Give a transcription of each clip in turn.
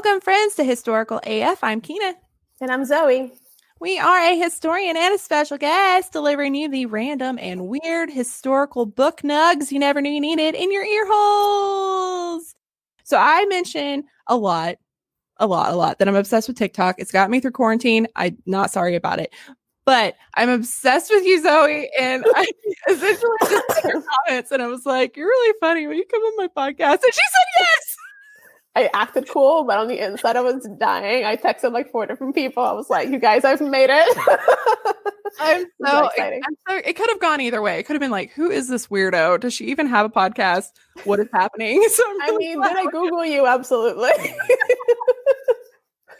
Welcome, friends, to Historical AF. I'm Keena. And I'm Zoe. We are a historian and a special guest delivering you the random and weird historical book nugs you never knew you needed in your ear holes. So I mention a lot that I'm obsessed with TikTok. It's got me through quarantine. I'm not sorry about it. But I'm obsessed with you, Zoe, and I essentially just read your comments, and I was like, "You're really funny. Will you come on my podcast?" And she said yes. I acted cool, but on the inside, I was dying. I texted like 4 different people. I was like, "You guys, I've made it." I'm so it could have gone either way. It could have been like, "Who is this weirdo? Does she even have a podcast? What is happening?" So did I Google you? Absolutely.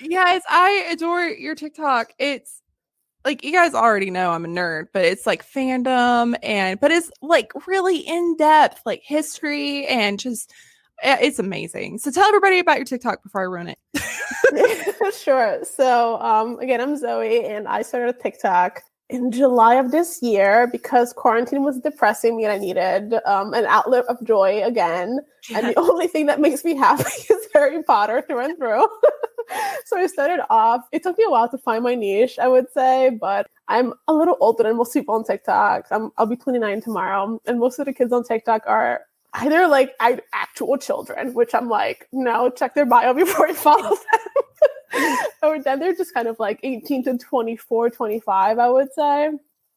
Yes, I adore your TikTok. It's like, you guys already know I'm a nerd, but it's like fandom but it's like really in depth, like history and just, it's amazing. So tell everybody about your TikTok before I ruin it. Sure. So again, I'm Zoe, and I started a TikTok in July of this year because quarantine was depressing me and I needed an outlet of joy again. And the only thing that makes me happy is Harry Potter through and through. So I started off. It took me a while to find my niche, I would say, but I'm a little older than most people on TikTok. I'll be 29 tomorrow, and most of the kids on TikTok are either like actual children, which I'm like, no, check their bio before you follow them. Or then they're just kind of like 18 to 24, 25, I would say.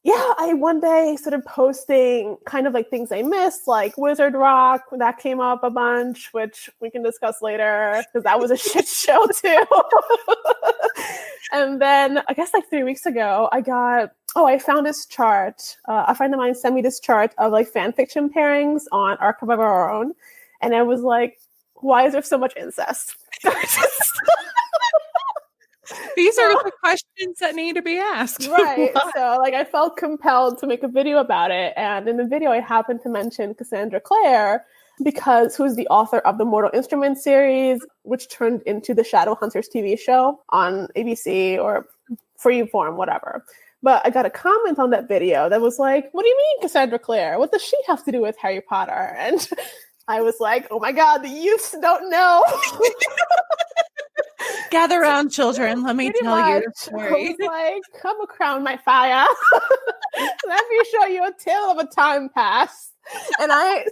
Yeah, I one day started posting kind of like things I missed, like Wizard Rock. That came up a bunch, which we can discuss later because that was a shit show too. And then I guess like 3 weeks ago, I found this chart. A friend of mine sent me this chart of like fan fiction pairings on Archive of Our Own. And I was like, why is there so much incest? These are the questions that need to be asked. Right. So like I felt compelled to make a video about it. And in the video, I happened to mention Cassandra Clare, who's the author of the Mortal Instruments series, which turned into the Shadowhunters TV show on ABC or Freeform, whatever. But I got a comment on that video that was like, "What do you mean, Cassandra Clare? What does she have to do with Harry Potter?" And I was like, "Oh my God, the youths don't know." Gather around, children. Let me tell you the story. I was like, "Come crown my fire. Let me show you a tale of a time past." And I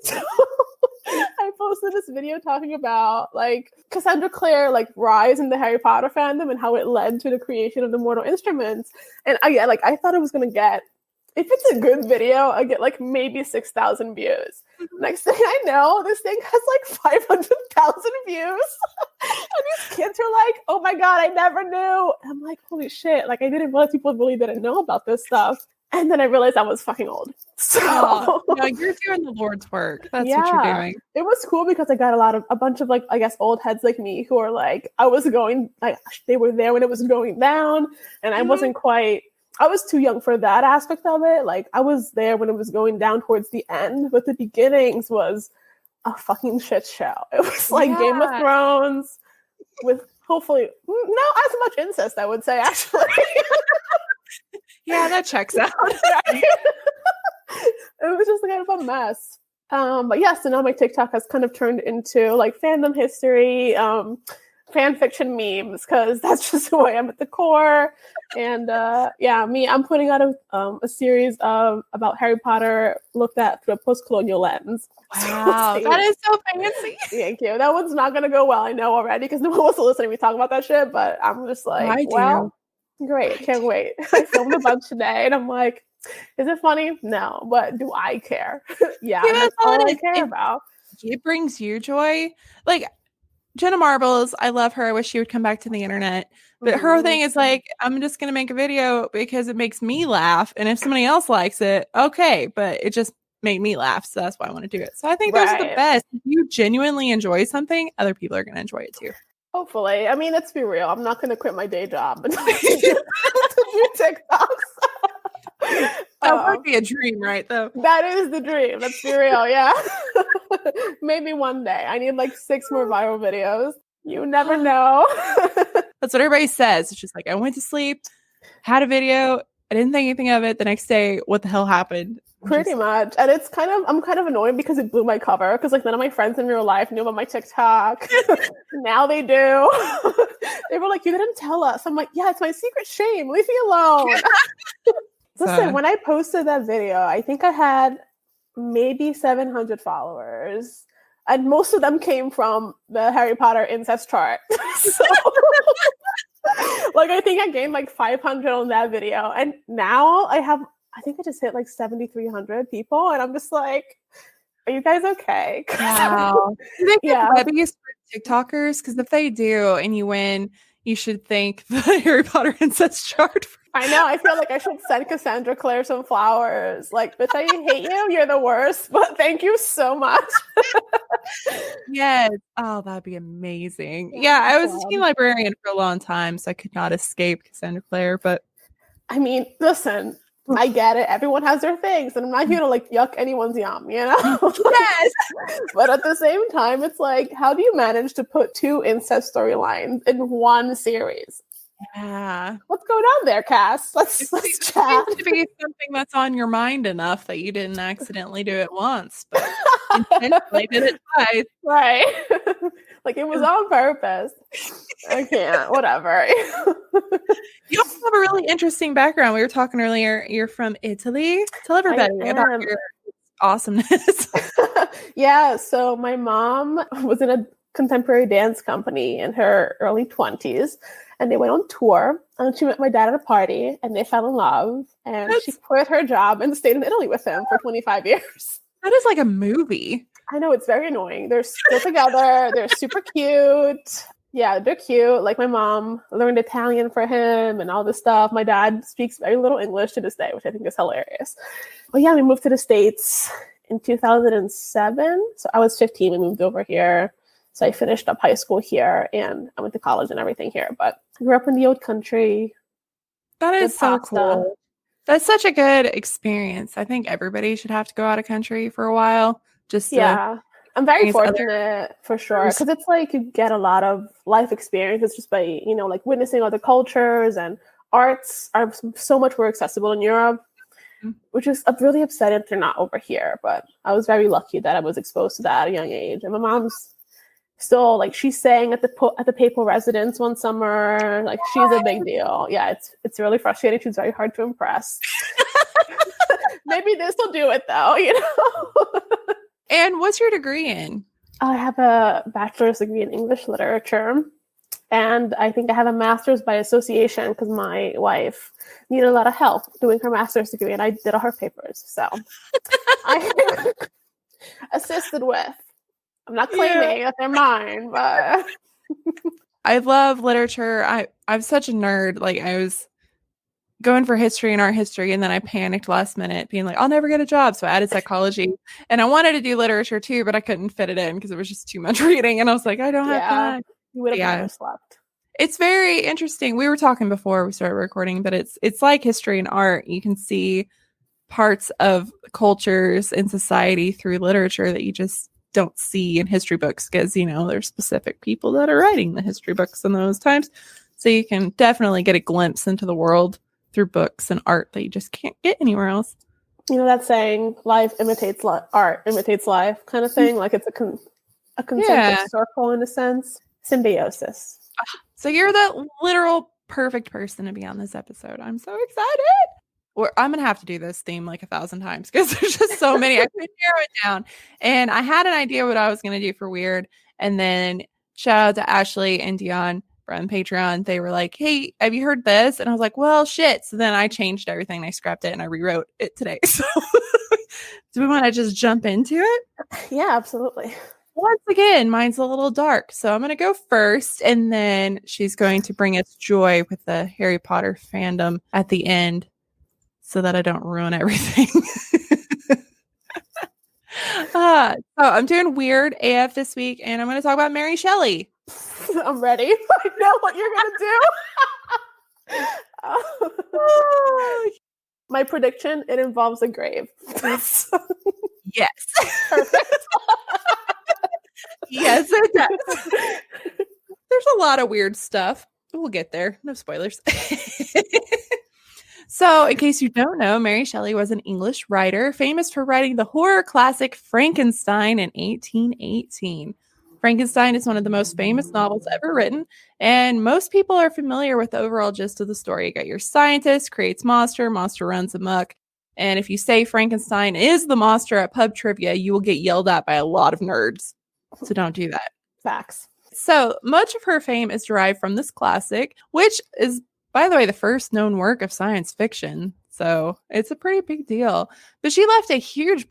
posted this video talking about like Cassandra Clare like rise in the Harry Potter fandom and how it led to the creation of the Mortal Instruments. And I thought it was gonna get, if it's a good video, I get like maybe 6,000 views. Next thing I know, this thing has like 500,000 views. And these kids are like, "Oh my God, I never knew." And I'm like, holy shit. Like I didn't realize people really didn't know about this stuff. And then I realized I was fucking old. So no, you're doing the Lord's work. That's what you're doing. It was cool because I got a bunch of like, I guess, old heads like me who are like, they were there when it was going down. And I wasn't quite, I was too young for that aspect of it. Like I was there when it was going down towards the end, but the beginnings was a fucking shit show. It was like Game of Thrones with hopefully not as much incest, I would say, actually. Yeah, that checks out. It was just kind of a mess. But yeah, so now my TikTok has kind of turned into like fandom history, fan fiction memes, because that's just who I am at the core. And I'm putting out a series about Harry Potter looked at through a post-colonial lens. Wow, that is so fancy. Thank you. That one's not going to go well, I know already, because no one wants to listen to me talk about that shit, but I'm just like, great, can't wait. I filmed a bunch today, and I'm like, is it funny? No, but do I care? Yeah, that's all I care about. It brings you joy. Like, Jenna Marbles, I love her. I wish she would come back to the internet. But her thing is like, I'm just going to make a video because it makes me laugh. And if somebody else likes it, okay. But it just made me laugh. So that's why I want to do it. So I think those are the best. If you genuinely enjoy something, other people are going to enjoy it too. Hopefully. I mean, let's be real. I'm not going to quit my day job and do TikToks. That would be a dream, right? Though that is the dream. Let's be real. Yeah. Maybe one day. I need like 6 more viral videos. You never know. That's what everybody says. It's just like, I went to sleep, had a video, I didn't think anything of it. The next day, what the hell happened? Pretty much. And I'm kind of annoyed because it blew my cover, because like none of my friends in real life knew about my TikTok. Now they do. They were like, you didn't tell us. I'm like, yeah, it's my secret shame. Leave me alone. Listen, when I posted that video, I think I had maybe 700 followers. And most of them came from the Harry Potter incest chart. So, like, I think I gained like 500 on that video. And now I think I just hit like 7,300 people. And I'm just like, are you guys okay? Wow. Do they get webbies for TikTokers? Because if they do and you win, you should thank the Harry Potter incest chart. I know. I feel like I should send Cassandra Clare some flowers. Like, bitch, I hate you. You're the worst. But thank you so much. Yes. Oh, that'd be amazing. Yeah, I was a teen librarian for a long time, so I could not escape Cassandra Clare. But I mean, listen, I get it. Everyone has their things, and I'm not here to like yuck anyone's yum, you know? Yes. But at the same time, it's like, how do you manage to put 2 incest storylines in one series? Yeah. What's going on there, Cass? Let's chat. It seems to be something that's on your mind enough that you didn't accidentally do it once, but intentionally did it twice. Right. Like it was on purpose. I can't. Whatever. You also have a really interesting background. We were talking earlier. You're from Italy. Tell everybody about your awesomeness. Yeah. So my mom was in a contemporary dance company in her early 20s, and they went on tour, and she met my dad at a party, and they fell in love, and she quit her job and stayed in Italy with him for 25 years. That is like a movie. I know, it's very annoying. They're still together. They're super cute. Yeah, they're cute. Like my mom learned Italian for him and all this stuff. My dad speaks very little English to this day, which I think is hilarious. But yeah, we moved to the States in 2007. So I was 15. We moved over here. So I finished up high school here, and I went to college and everything here. But I grew up in the old country. That is so cool. That's such a good experience. I think everybody should have to go out of country for a while. I'm very fortunate for sure, because it's like you get a lot of life experiences just by, you know, like witnessing other cultures, and arts are so much more accessible in Europe, which is really upsetting they're not over here. But I was very lucky that I was exposed to that at a young age. And my mom's still like, she sang at the papal residence one summer. Like, she's a big deal. Yeah, it's really frustrating. She's very hard to impress. Maybe this will do it though, you know. And what's your degree in? I have a bachelor's degree in English literature, and I think I have a master's by association because my wife needed a lot of help doing her master's degree, and I did all her papers. So I assisted with. I'm not claiming that they're mine, but I love literature. I'm such a nerd. Like, I was going for history and art history, and then I panicked last minute being like, I'll never get a job. So I added psychology, and I wanted to do literature too, but I couldn't fit it in because it was just too much reading. And I was like, I don't have time. You would have never slept. It's very interesting. We were talking before we started recording, but it's like history and art. You can see parts of cultures and society through literature that you just don't see in history books, because, you know, there's specific people that are writing the history books in those times. So you can definitely get a glimpse into the world through books and art that you just can't get anywhere else. You know that saying, life imitates art imitates life kind of thing? Like, it's a concentric circle in a sense. Symbiosis. So you're the literal perfect person to be on this episode. I'm so excited. I'm going to have to do this theme like 1,000 times because there's just so many. I couldn't narrow it down. And I had an idea what I was going to do for Weird. And then shout out to Ashley and Dion from Patreon. They were like, hey, have you heard this? And I was like, well, shit. So then I changed everything. I scrapped it and I rewrote it today. So do we want to just jump into it? Yeah, absolutely. Once again, mine's a little dark. So I'm going to go first. And then she's going to bring us joy with the Harry Potter fandom at the end, so that I don't ruin everything. So I'm doing Weird AF this week, and I'm going to talk about Mary Shelley. I'm ready. I know what you're going to do. My prediction, it involves a grave. Yes. Perfect. Yes, it does. There's a lot of weird stuff. We'll get there. No spoilers. So, in case you don't know, Mary Shelley was an English writer famous for writing the horror classic Frankenstein in 1818. Frankenstein is one of the most famous novels ever written, and most people are familiar with the overall gist of the story. You got your scientist creates monster, monster runs amok, and if you say Frankenstein is the monster at pub trivia, you will get yelled at by a lot of nerds. So don't do that. Facts. So much of her fame is derived from this classic, which is, by the way, the first known work of science fiction. So it's a pretty big deal. But she left a huge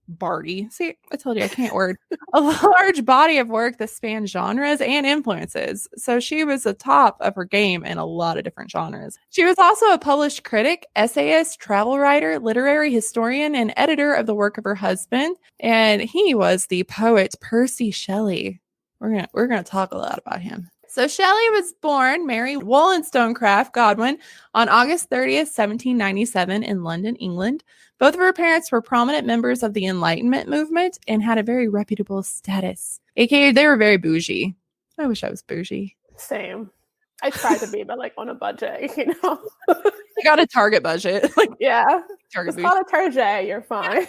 Barty. See, I told you I can't word. A large body of work that spanned genres and influences. So she was the top of her game in a lot of different genres. She was also a published critic, essayist, travel writer, literary historian, and editor of the work of her husband. And he was the poet Percy Shelley. We're gonna talk a lot about him. So Shelley was born Mary Wollstonecraft Godwin on August 30th, 1797 in London, England. Both of her parents were prominent members of the Enlightenment movement and had a very reputable status. AKA, they were very bougie. I wish I was bougie. Same. I tried to be, but like on a budget, you know? I got a Target budget. Yeah. Target it's called a Target. You're fine.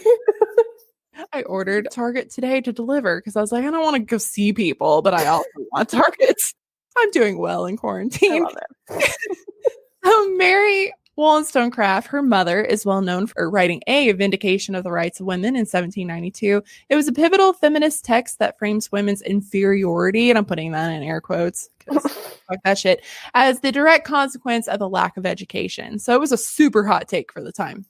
I ordered Target today to deliver because I was like, I don't want to go see people, but I also want Targets. I'm doing well in quarantine. I love it. So Mary Wollstonecraft, her mother, is well known for writing A Vindication of the Rights of Women in 1792. It was a pivotal feminist text that frames women's inferiority, and I'm putting that in air quotes because fuck that shit, as the direct consequence of the lack of education. So it was a super hot take for the time.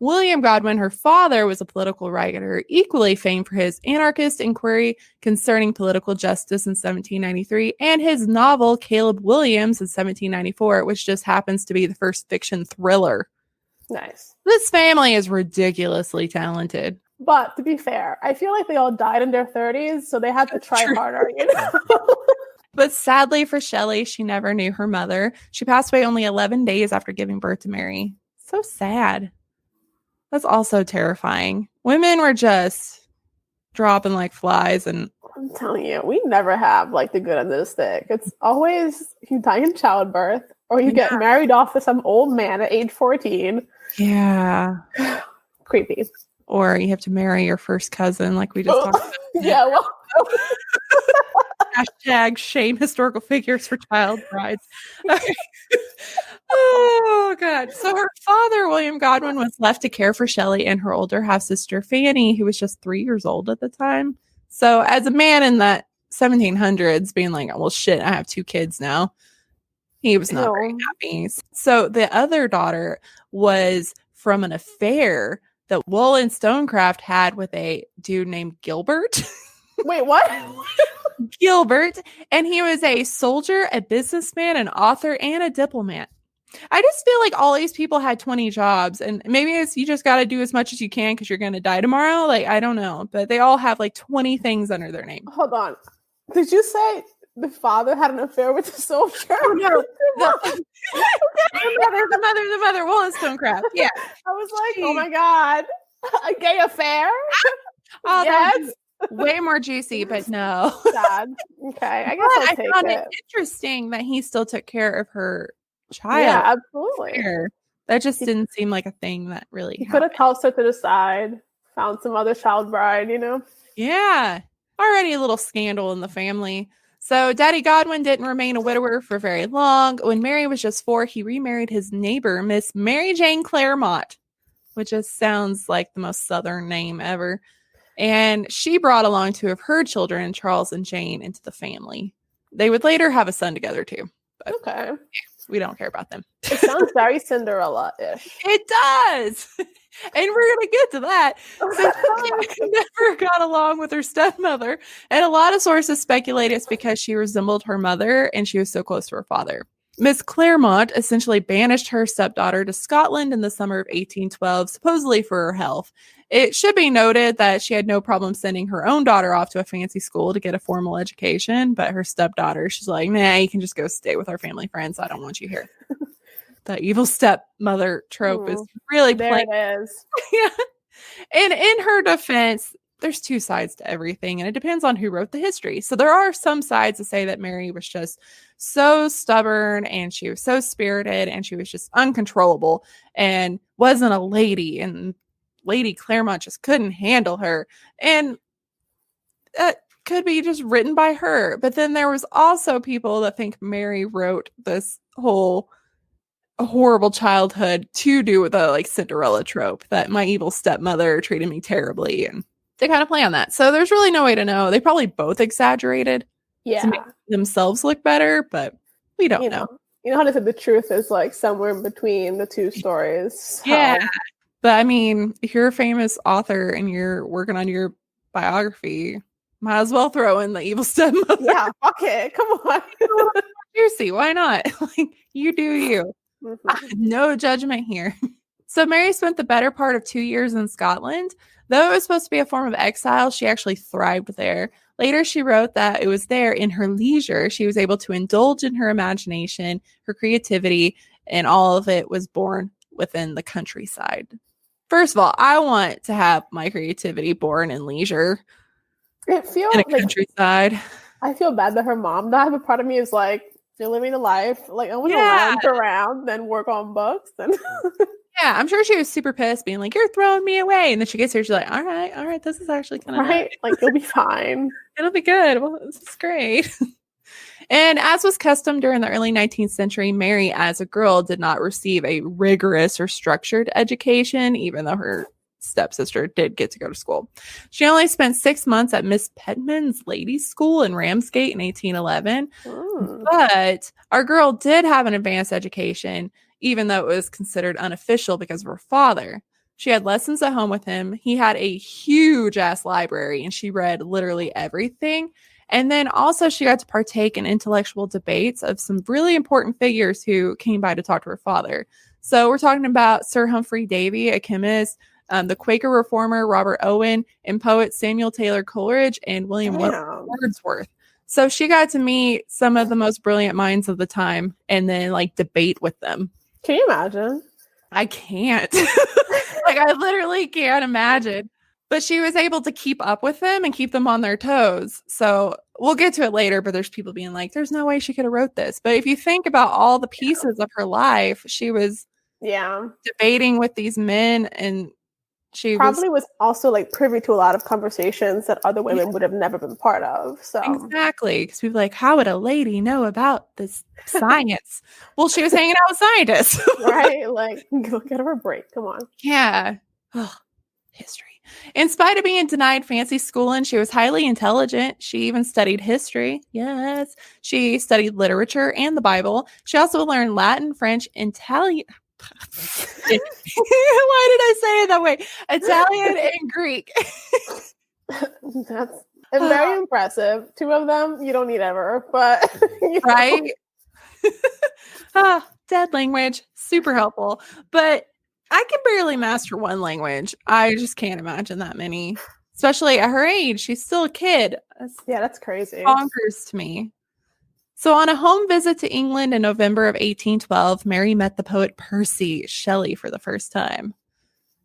William Godwin, her father, was a political writer, equally famed for his anarchist inquiry concerning political justice in 1793 and his novel Caleb Williams in 1794, which just happens to be the first fiction thriller. Nice. This family is ridiculously talented. But to be fair, I feel like they all died in their 30s, so they had to try harder, you know? But sadly for Shelley, she never knew her mother. She passed away only 11 days after giving birth to Mary. So sad. That's also terrifying. Women were just dropping like flies, and I'm telling you, we never have like the good end of the stick. It's always you die in childbirth or you get married off to some old man at age 14. Yeah. Creepy. Or you have to marry your first cousin like we just talked about. Yeah, well. Hashtag shame historical figures for child brides. Okay. Oh, God. So her father, William Godwin, was left to care for Shelley and her older half-sister, Fanny, who was just 3 years old at the time. So as a man in that 1700s being like, well, shit, I have 2 kids now. He was not very happy. So the other daughter was from an affair that Wollstonecraft had with a dude named Gilbert. Wait, what? Gilbert. And he was a soldier, a businessman, an author, and a diplomat. I just feel like all these people had 20 jobs, and maybe it's you just got to do as much as you can because you're going to die tomorrow. Like, I don't know, but they all have like 20 things under their name. Hold on. Did you say the father had an affair with the soldier? Oh, no. The mother, Wollstonecraft. Yeah. I was like, oh my God, a gay affair? Oh, yes. Way more juicy, but no. Sad. Okay, I guess I'll take found it interesting that he still took care of her child. Yeah, absolutely. That just didn't seem like a thing that really he could have tossed her to the side, found some other child bride, you know? Yeah. Already a little scandal in the family. So Daddy Godwin didn't remain a widower for very long. When Mary was just 4, he remarried his neighbor, Miss Mary Jane Claremont, which just sounds like the most Southern name ever. And she brought along 2 of her children, Charles and Jane, into the family. They would later have a son together too. But okay. We don't care about them. It sounds very Cinderella-ish. It does. And we're going to get to that. So she never got along with her stepmother. And a lot of sources speculate it's because she resembled her mother and she was so close to her father. Miss Claremont essentially banished her stepdaughter to Scotland in the summer of 1812, supposedly for her health. It should be noted that she had no problem sending her own daughter off to a fancy school to get a formal education, but her stepdaughter, she's like, nah, you can just go stay with our family friends. I don't want you here. The evil stepmother trope is really there playing. It is. Yeah. And in her defense, there's two sides to everything, and it depends on who wrote the history. So there are some sides that say that Mary was just so stubborn and she was so spirited and she was just uncontrollable and wasn't a lady, and Lady Claremont just couldn't handle her. And that could be just written by her. But then there was also people that think Mary wrote this whole horrible childhood to do with the like Cinderella trope, that my evil stepmother treated me terribly, and they kind of play on that. So there's really no way to know. They probably both exaggerated to make themselves look better, but we don't know. You know how they said the truth is like somewhere in between the two stories. So. Yeah. But I mean, if you're a famous author and you're working on your biography, might as well throw in the evil stepmother. Yeah, fuck it. Come on. Seriously, why not? Like, you do you. No judgment here. So Mary spent the better part of 2 years in Scotland. Though it was supposed to be a form of exile, she actually thrived there. Later, she wrote that it was there in her leisure she was able to indulge in her imagination, her creativity, and all of it was born within the countryside. First of all, I want to have my creativity born in leisure. It feels in a countryside. I feel bad that her mom died, but part of me is like, you're living a life. Like, I want to lounge around, then work on books. And yeah, I'm sure she was super pissed, being like, you're throwing me away. And then she gets here, she's like, all right, this is actually kind of nice. Like, you'll be fine. It'll be good. Well, this is great. And as was custom during the early 19th century, Mary, as a girl, did not receive a rigorous or structured education, even though her stepsister did get to go to school. She only spent 6 months at Miss Pedman's Ladies' School in Ramsgate in 1811. But our girl did have an advanced education, even though it was considered unofficial because of her father. She had lessons at home with him. He had a huge ass library and she read literally everything. And then also she got to partake in intellectual debates of some really important figures who came by to talk to her father. So we're talking about Sir Humphrey Davy, a chemist, the Quaker reformer Robert Owen, and poet Samuel Taylor Coleridge and William Wordsworth. So she got to meet some of the most brilliant minds of the time and then like debate with them. Can you imagine? I can't. Like, I literally can't imagine. But she was able to keep up with them and keep them on their toes. So we'll get to it later, but there's people being like, there's no way she could have wrote this. But if you think about all the pieces of her life, she was debating with these men, and she probably was also like privy to a lot of conversations that other women would have never been part of. So exactly, because people like, how would a lady know about this science? Well, she was hanging out with scientists, right? Like, go get her a break. Come on. Yeah. History. In spite of being denied fancy schooling, she was highly intelligent. She even studied history. Yes. She studied literature and the Bible. She also learned Latin, French, Italian. Why did I say it that way? Italian and Greek. That's very impressive. Two of them, you don't need ever, but right? Dead language, super helpful. But I can barely master one language. I just can't imagine that many, especially at her age. She's still a kid. That's crazy. Bonkers to me. So on a home visit to England in November of 1812, Mary met the poet Percy Shelley for the first time.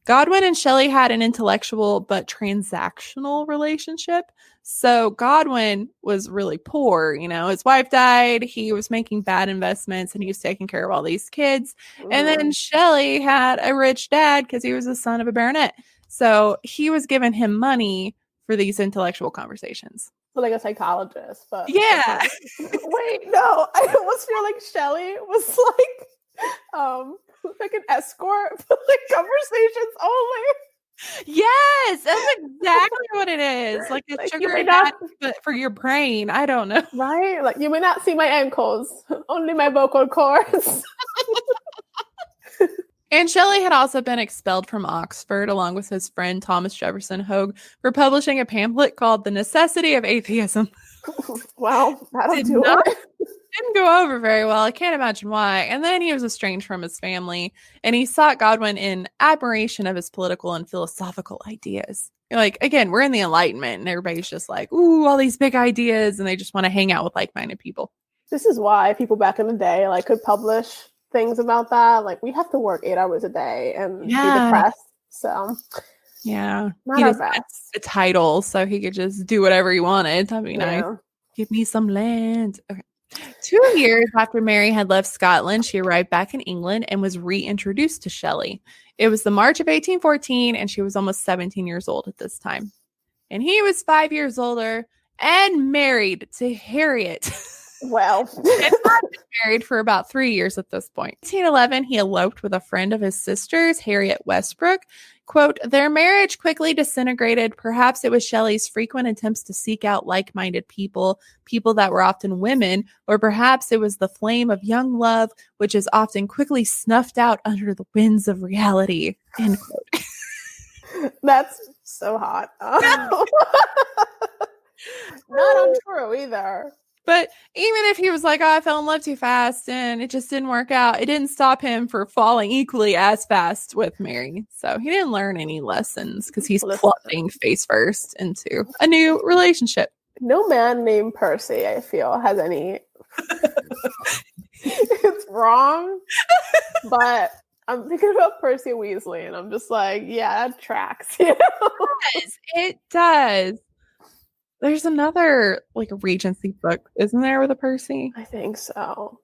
Godwin and Shelley had an intellectual but transactional relationship. So Godwin was really poor. You know, his wife died. He was making bad investments and he was taking care of all these kids. And then Shelley had a rich dad because he was the son of a baronet. So he was giving him money for these intellectual conversations. So like a psychologist, but yeah. Wait, no. I almost feel like Shelley was like an escort for like conversations only. Yes, that's exactly what it is. Like a sugar daddy, but for your brain. I don't know. Right? Like, you may not see my ankles, only my vocal cords. And Shelley had also been expelled from Oxford along with his friend Thomas Jefferson Hogue for publishing a pamphlet called The Necessity of Atheism. Wow, that'll do it. Didn't go over very well. I can't imagine why. And then he was estranged from his family, and he sought Godwin in admiration of his political and philosophical ideas. Like, again, we're in the Enlightenment, and everybody's just like, ooh, all these big ideas, and they just want to hang out with like-minded people. This is why people back in the day like could publish things about that. Like, we have to work 8 hours a day and be depressed. So Yeah. Not He our just had best. a title, so he could just do whatever he wanted. That'd be nice. Yeah. Give me some land. Okay. 2 years after Mary had left Scotland, she arrived back in England and was reintroduced to Shelley. It was the March of 1814, and she was almost 17 years old at this time. And he was 5 years older and married to Harriet. Well. And had been married for about 3 years at this point. In 1811, he eloped with a friend of his sister's, Harriet Westbrook. Quote, their marriage quickly disintegrated. Perhaps it was Shelley's frequent attempts to seek out like-minded people that were often women, or perhaps it was the flame of young love, which is often quickly snuffed out under the winds of reality. End quote. That's so hot. Not untrue either. But even if he was like, oh, I fell in love too fast and it just didn't work out, it didn't stop him from falling equally as fast with Mary. So he didn't learn any lessons because he's plunging face first into a new relationship. No man named Percy, I feel, has any... It's wrong, but I'm thinking about Percy Weasley and I'm just like, yeah, that tracks. You know? It does. There's another like a Regency book, isn't there, with a Percy? I think so.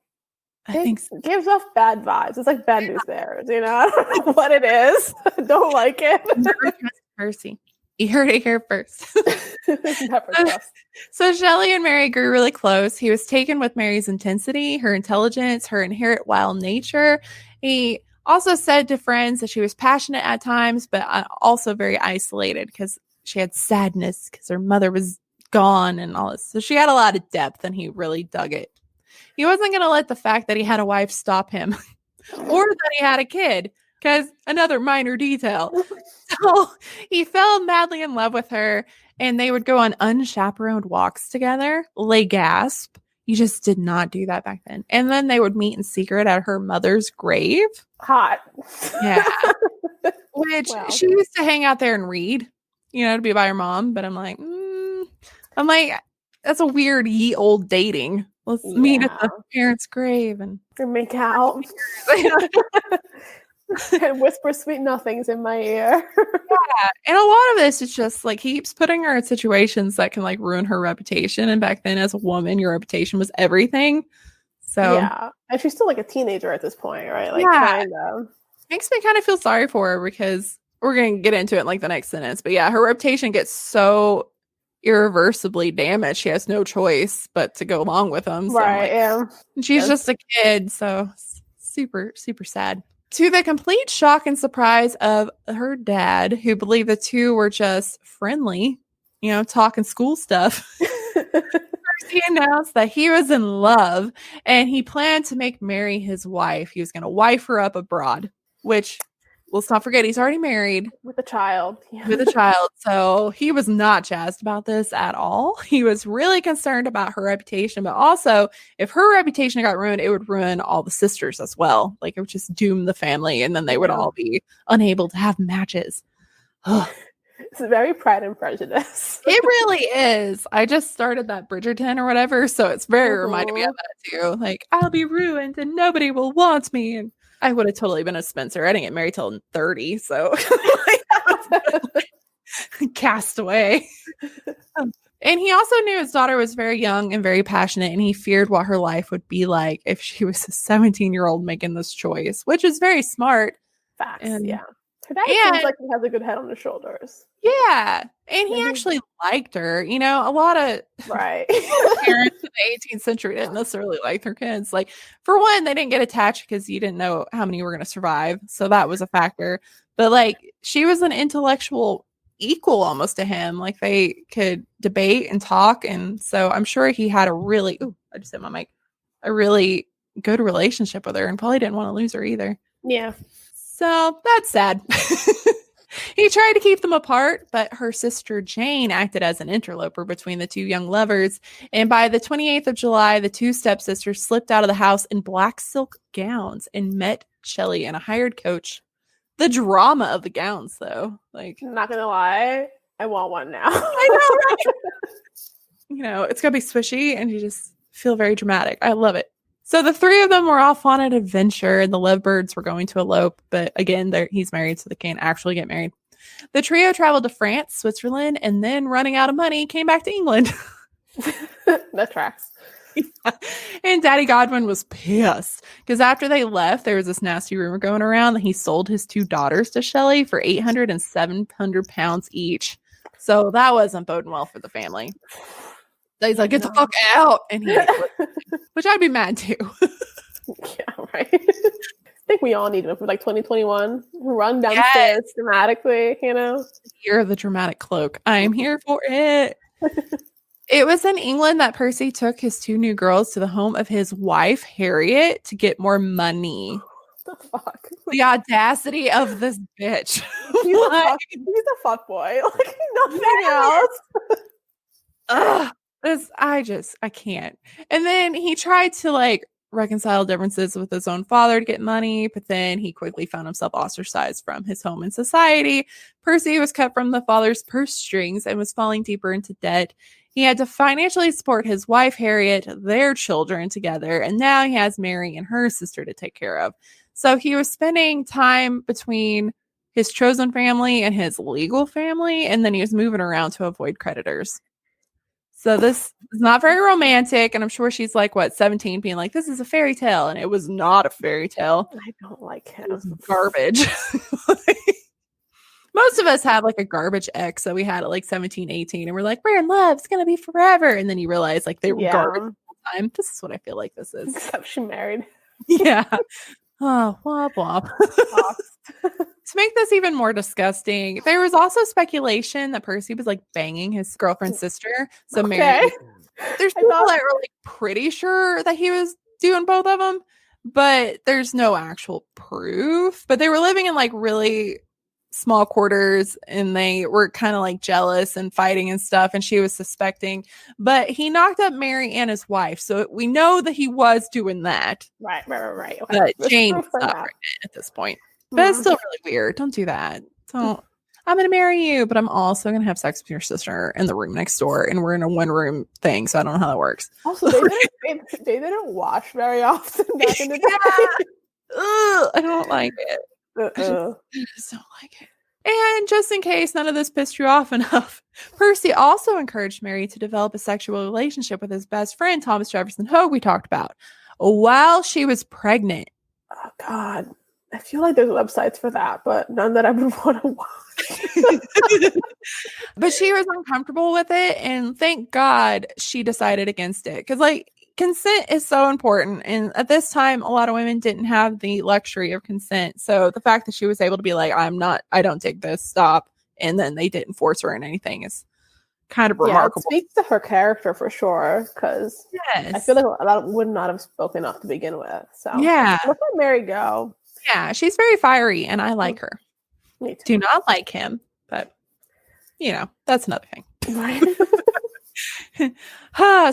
I think so. It gives off bad vibes. It's like Bad News Bears, you know? I don't know what it is. I don't like it. Never trust Percy. You heard it here first. Never trust. So Shelley and Mary grew really close. He was taken with Mary's intensity, her intelligence, her inherent wild nature. He also said to friends that she was passionate at times, but also very isolated because she had sadness because her mother was gone and all this. So she had a lot of depth and he really dug it. He wasn't going to let the fact that he had a wife stop him or that he had a kid, because another minor detail. So he fell madly in love with her and they would go on unchaperoned walks together. Les gasp. You just did not do that back then. And then they would meet in secret at her mother's grave. Hot. Yeah. Which she used to hang out there and read, you know, to be by her mom. But I'm like, that's a weird ye old dating. Let's meet at the parents' grave and make out. And whisper sweet nothings in my ear. Yeah. And a lot of this is just like he keeps putting her in situations that can like ruin her reputation. And back then as a woman, your reputation was everything. So yeah. And she's still like a teenager at this point, right? Like kind of. Makes me kind of feel sorry for her because we're going to get into it in like the next sentence. But yeah, her reputation gets so irreversibly damaged. She has no choice but to go along with him. So right. Yeah. She's just a kid. So super, super sad. To the complete shock and surprise of her dad, who believed the two were just friendly, you know, talking school stuff. First, he announced that he was in love and he planned to make Mary his wife. He was going to wife her up abroad, which, let's not forget, he's already married. With a child. Yeah. With a child. So he was not jazzed about this at all. He was really concerned about her reputation, but also if her reputation got ruined, it would ruin all the sisters as well. Like it would just doom the family and then they would all be unable to have matches. It's very Pride and Prejudice. It really is. I just started that Bridgerton or whatever, so it's very reminding me of that too. Like, I'll be ruined and nobody will want me. And I would have totally been a Spencer. I didn't get married till 30, so cast away. And he also knew his daughter was very young and very passionate, and he feared what her life would be like if she was a 17-year-old making this choice, which is very smart. Facts, yeah. Her dad seems like he has a good head on his shoulders. Yeah. And he actually liked her. You know, a lot of parents in the 18th century didn't necessarily like their kids. Like, for one, they didn't get attached because you didn't know how many were going to survive. So that was a factor. But, like, she was an intellectual equal almost to him. Like, they could debate and talk. And so I'm sure he had a really, I just hit my mic, a really good relationship with her and probably didn't want to lose her either. Yeah. So that's sad. He tried to keep them apart, but her sister Jane acted as an interloper between the two young lovers. And by the 28th of July, the two stepsisters slipped out of the house in black silk gowns and met Shelley in a hired coach. The drama of the gowns, though. Like, I'm not going to lie, I want one now. I know, right? You know, it's going to be swishy and you just feel very dramatic. I love it. So the three of them were off on an adventure and the lovebirds were going to elope. But again, he's married, so they can't actually get married. The trio traveled to France, Switzerland, and then running out of money, came back to England. That tracks. Yeah. And Daddy Godwin was pissed because after they left, there was this nasty rumor going around that he sold his 2 daughters to Shelley for 800 and 700 pounds each. So that wasn't boding well for the family. So he's like, get the fuck out. And he, which I'd be mad too. Yeah, right. I think we all need them for like 2021. Run downstairs dramatically, you know? Year of the dramatic cloak. I'm here for it. It was in England that Percy took his 2 new girls to the home of his wife, Harriet, to get more money. What the fuck? The audacity of this bitch. He's a fuck boy. Like nothing else. Ugh. I can't. And then he tried to like reconcile differences with his own father to get money, but then he quickly found himself ostracized from his home and society. Percy was cut from the father's purse strings and was falling deeper into debt. He had to financially support his wife, Harriet, their children together, and now he has Mary and her sister to take care of. So he was spending time between his chosen family and his legal family, and then he was moving around to avoid creditors. So this is not very romantic, and I'm sure she's like, 17, being like, this is a fairy tale, and it was not a fairy tale. I don't like him. It was garbage. Most of us have like a garbage ex that we had at like 17, 18, and we're like, we're in love, it's gonna be forever. And then you realize like they were garbage the whole time. This is what I feel like this is. Except she married. Yeah. Oh, womp womp. To make this even more disgusting, there was also speculation that Percy was like banging his girlfriend's sister. So Mary, there's people that are like pretty sure that he was doing both of them, but there's no actual proof. But they were living in like really small quarters and they were kind of like jealous and fighting and stuff, and she was suspecting, but he knocked up Mary and his wife, so we know that he was doing that. Right. Okay. But Jane's not pregnant at this point. But it's still really weird. Don't do that. I'm gonna marry you, but I'm also gonna have sex with your sister in the room next door, and we're in a 1-room thing, so I don't know how that works. Also, they didn't wash very often back in the day. Ugh, I don't like it. I just don't like it. And just in case none of this pissed you off enough, Percy also encouraged Mary to develop a sexual relationship with his best friend, Thomas Jefferson Hogue, we talked about, while she was pregnant. Oh, God. I feel like there's websites for that, but none that I would want to watch. But she was uncomfortable with it, and thank God she decided against it. Because, like, consent is so important. And at this time, a lot of women didn't have the luxury of consent. So the fact that she was able to be like, I don't take this, stop. And then they didn't force her in anything is kind of remarkable. It speaks to her character for sure. Because I feel like a lot would not have spoken up to begin with. So yeah, let Mary go. Yeah, she's very fiery and I like her. Me too. Do not like him, but that's another thing. Right.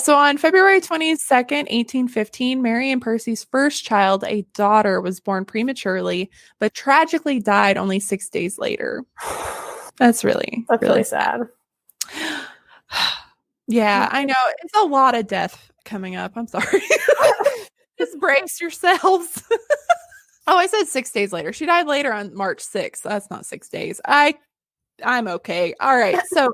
So on February 22nd, 1815, Mary and Percy's first child, a daughter, was born prematurely, but tragically died only 6 days later. That's really sad. Yeah, I know. It's a lot of death coming up. I'm sorry. Just brace yourselves. Oh, I said 6 days later. She died later on March 6th. That's not 6 days. I'm okay. All right. So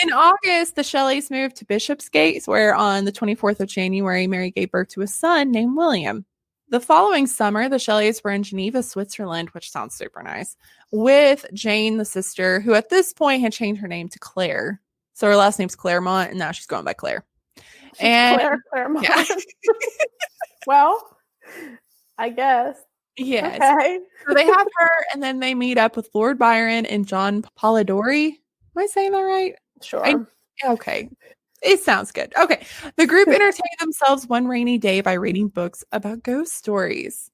in August, the Shelleys moved to Bishopsgate, where on the 24th of January, Mary gave birth to a son named William. The following summer, the Shelleys were in Geneva, Switzerland, which sounds super nice, with Jane, the sister, who at this point had changed her name to Claire. So her last name's Claremont, and now she's going by Claire. Claremont. Yeah. Well, I guess. Yes. Okay. So they have her, and then they meet up with Lord Byron and John Polidori. Am I saying that right? Sure. Okay. It sounds good. Okay. The group entertained themselves one rainy day by reading books about ghost stories.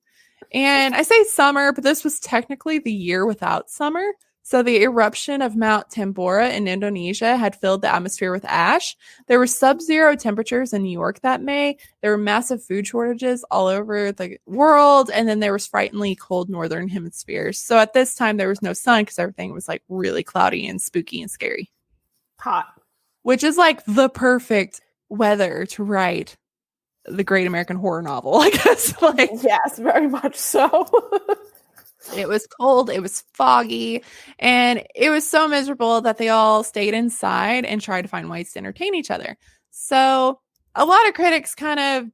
And I say summer, but this was technically the year without summer. So the eruption of Mount Tambora in Indonesia had filled the atmosphere with ash. There were sub-zero temperatures in New York that May. There were massive food shortages all over the world. And then there was frighteningly cold northern hemispheres. So at this time, there was no sun because everything was like really cloudy and spooky and scary. Hot. Which is like the perfect weather to write the Great American Horror Novel, I guess. Yes, very much so. It was cold, it was foggy, and it was so miserable that they all stayed inside and tried to find ways to entertain each other. So a lot of critics kind of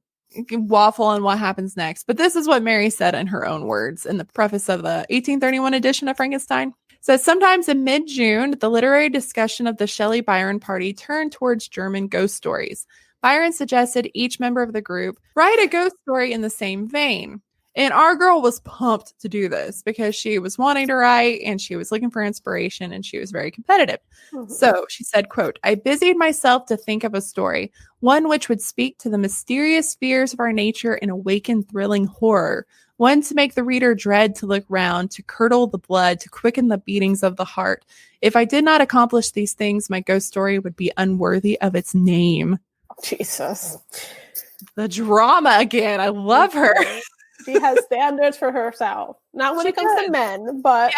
waffle on what happens next, but this is what Mary said in her own words in the preface of the 1831 edition of Frankenstein. It says, sometimes in mid-June, the literary discussion of the Shelley-Byron party turned towards German ghost stories. Byron suggested each member of the group write a ghost story in the same vein. And our girl was pumped to do this because she was wanting to write and she was looking for inspiration and she was very competitive. Mm-hmm. So she said, quote, I busied myself to think of a story, one which would speak to the mysterious fears of our nature and awaken thrilling horror, one to make the reader dread to look round, to curdle the blood, to quicken the beatings of the heart. If I did not accomplish these things, my ghost story would be unworthy of its name. Jesus. The drama again. I love her. She has standards for herself. Not when it comes to men, but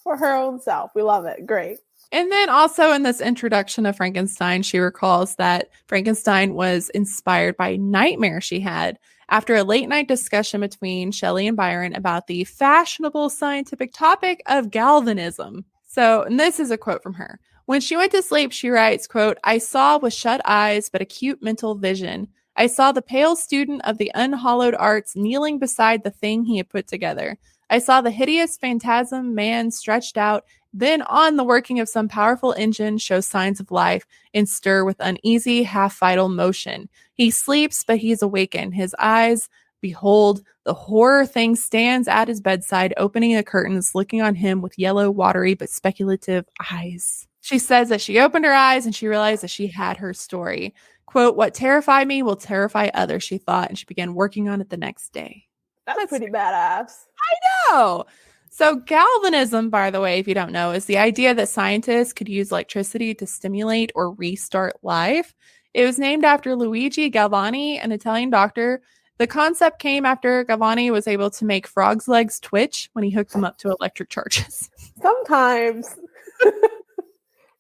for her own self. We love it. Great. And then also in this introduction of Frankenstein, she recalls that Frankenstein was inspired by a nightmare she had after a late night discussion between Shelley and Byron about the fashionable scientific topic of galvanism. So, and this is a quote from her. When she went to sleep, she writes, quote, I saw with shut eyes but acute mental vision. I saw the pale student of the unhallowed arts kneeling beside the thing he had put together. I saw the hideous phantasm man stretched out, then on the working of some powerful engine show signs of life and stir with uneasy, half-vital motion. He sleeps, but he is awakened. His eyes, behold, the horror thing stands at his bedside, opening the curtains, looking on him with yellow, watery, but speculative eyes. She says that she opened her eyes and she realized that she had her story. Quote, what terrified me will terrify others, she thought, and she began working on it the next day. That's pretty badass. I know. So galvanism, by the way, if you don't know, is the idea that scientists could use electricity to stimulate or restart life. It was named after Luigi Galvani, an Italian doctor. The concept came after Galvani was able to make frogs' legs twitch when he hooked them up to electric charges. Sometimes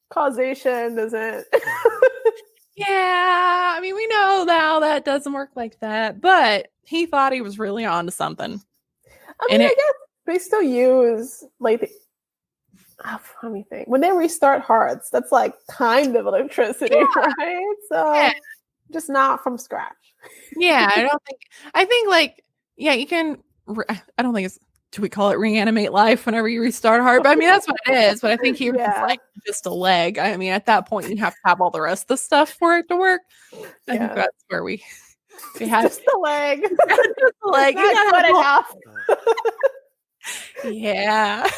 causation doesn't... Yeah, I mean, we know now that doesn't work like that, but he thought he was really onto something. I mean, I guess they still use, like, let me think. When they restart hearts, that's like kind of electricity, right? So just not from scratch. Yeah, I think like, yeah, you can, I don't think it's, do we call it reanimate life whenever you restart a heart? But I mean, that's what it is. But I think he was like just a leg. I mean, at that point, you have to have all the rest of the stuff for it to work. I think that's where we had just the leg. Just the leg. Not good enough. Yeah.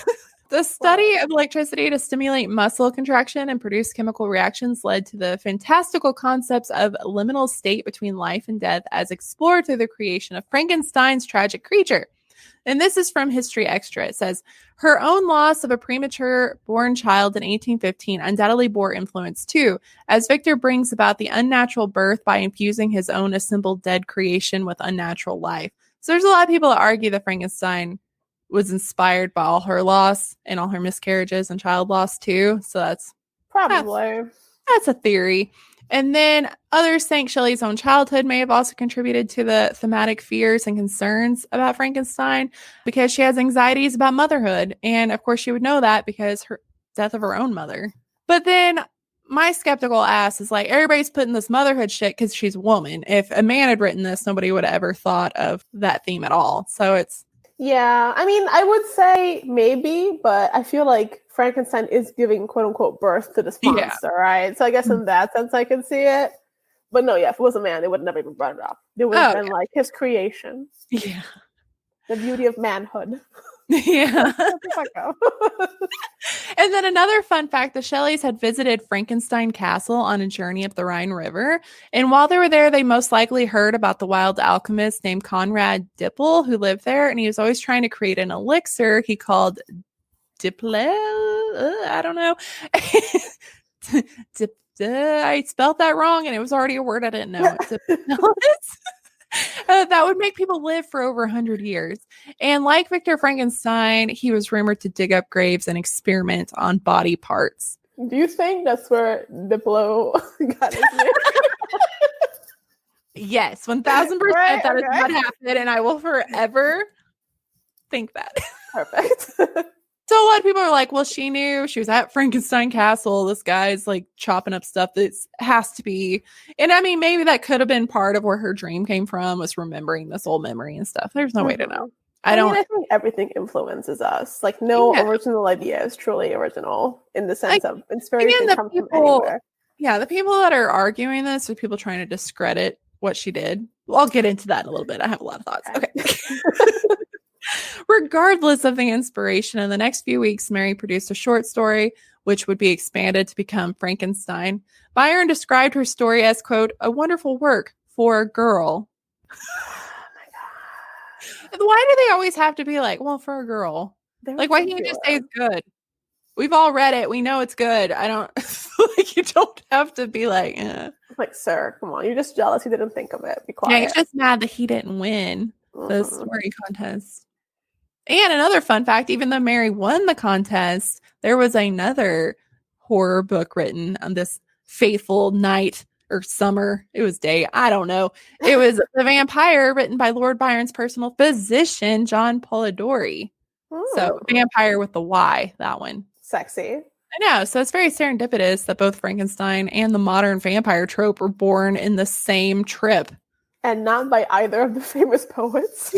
The study of electricity to stimulate muscle contraction and produce chemical reactions led to the fantastical concepts of liminal state between life and death as explored through the creation of Frankenstein's tragic creature. And this is from History Extra. It says, her own loss of a premature born child in 1815 undoubtedly bore influence too, as Victor brings about the unnatural birth by infusing his own assembled dead creation with unnatural life. So there's a lot of people that argue that Frankenstein was inspired by all her loss and all her miscarriages and child loss too. So that's a theory. And then others think Shelley's own childhood may have also contributed to the thematic fears and concerns about Frankenstein because she has anxieties about motherhood. And of course she would know that because her death of her own mother. But then my skeptical ass is like, everybody's putting this motherhood shit because she's a woman. If a man had written this, nobody would have ever thought of that theme at all. So it's... Yeah, I mean, I would say maybe, but I feel like Frankenstein is giving quote unquote birth to this monster, right? So I guess in that sense I can see it. But no, if it was a man, they would never even brought it up. It would have been like his creation. Yeah. The beauty of manhood. Yeah. And then another fun fact, the Shelleys had visited Frankenstein Castle on a journey up the Rhine River. And while they were there, they most likely heard about the wild alchemist named Conrad Dippel, who lived there. And he was always trying to create an elixir he called Diplel. I don't know. I spelled that wrong and it was already a word I didn't know. That would make people live for over 100 years. And like Victor Frankenstein, he was rumored to dig up graves and experiment on body parts. Do you think that's where Diplo got his name? Yes, 1,000%. That is what happened. And I will forever think that. Perfect. So a lot of people are like, well, she knew she was at Frankenstein Castle. This guy's like chopping up stuff that has to be. And I mean, maybe that could have been part of where her dream came from, was remembering this old memory and stuff. There's no way to know. I think everything influences us. Like no original idea is truly original in the sense of inspiration comes from anywhere. Yeah, the people that are arguing this are people trying to discredit what she did. Well, I'll get into that in a little bit. I have a lot of thoughts. Okay. Regardless of the inspiration, in the next few weeks, Mary produced a short story, which would be expanded to become Frankenstein. Byron described her story as, quote, a wonderful work for a girl. Why do they always have to be like, well, for a girl? Like, why can't you just say it's good? We've all read it. We know it's good. I don't like, you don't have to be like, like, sir, come on. You're just jealous he didn't think of it. Be quiet. Yeah, he's just mad that he didn't win the story contest. And another fun fact, even though Mary won the contest, there was another horror book written on this fateful night or summer. It was day. I don't know. It was The Vampire, written by Lord Byron's personal physician, John Polidori. So Vampire with the Y, that one. Sexy. I know. So it's very serendipitous that both Frankenstein and the modern vampire trope were born in the same trip. And not by either of the famous poets.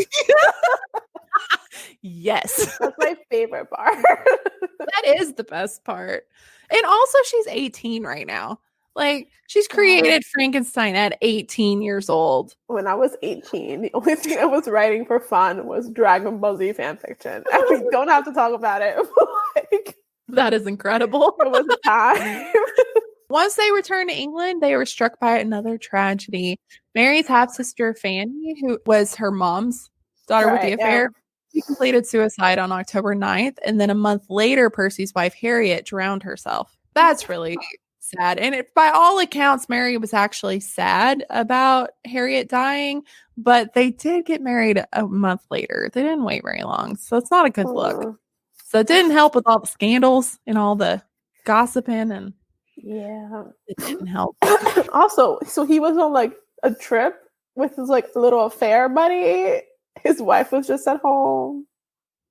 Yes. That's my favorite part. That is the best part. And also she's 18 right now. Like, she's created Frankenstein at 18 years old. When I was 18, the only thing I was writing for fun was Dragon Ball Z fanfiction. And we don't have to talk about it. Like, that is incredible. It was a time. Once they returned to England, they were struck by another tragedy. Mary's half-sister, Fanny, who was her mom's daughter with the affair, she completed suicide on October 9th. And then a month later, Percy's wife, Harriet, drowned herself. That's really sad. And by all accounts, Mary was actually sad about Harriet dying, but they did get married a month later. They didn't wait very long. So it's not a good look. So it didn't help with all the scandals and all the gossiping, and it didn't help. Also, so he was on like a trip with his like little affair buddy. His wife was just at home.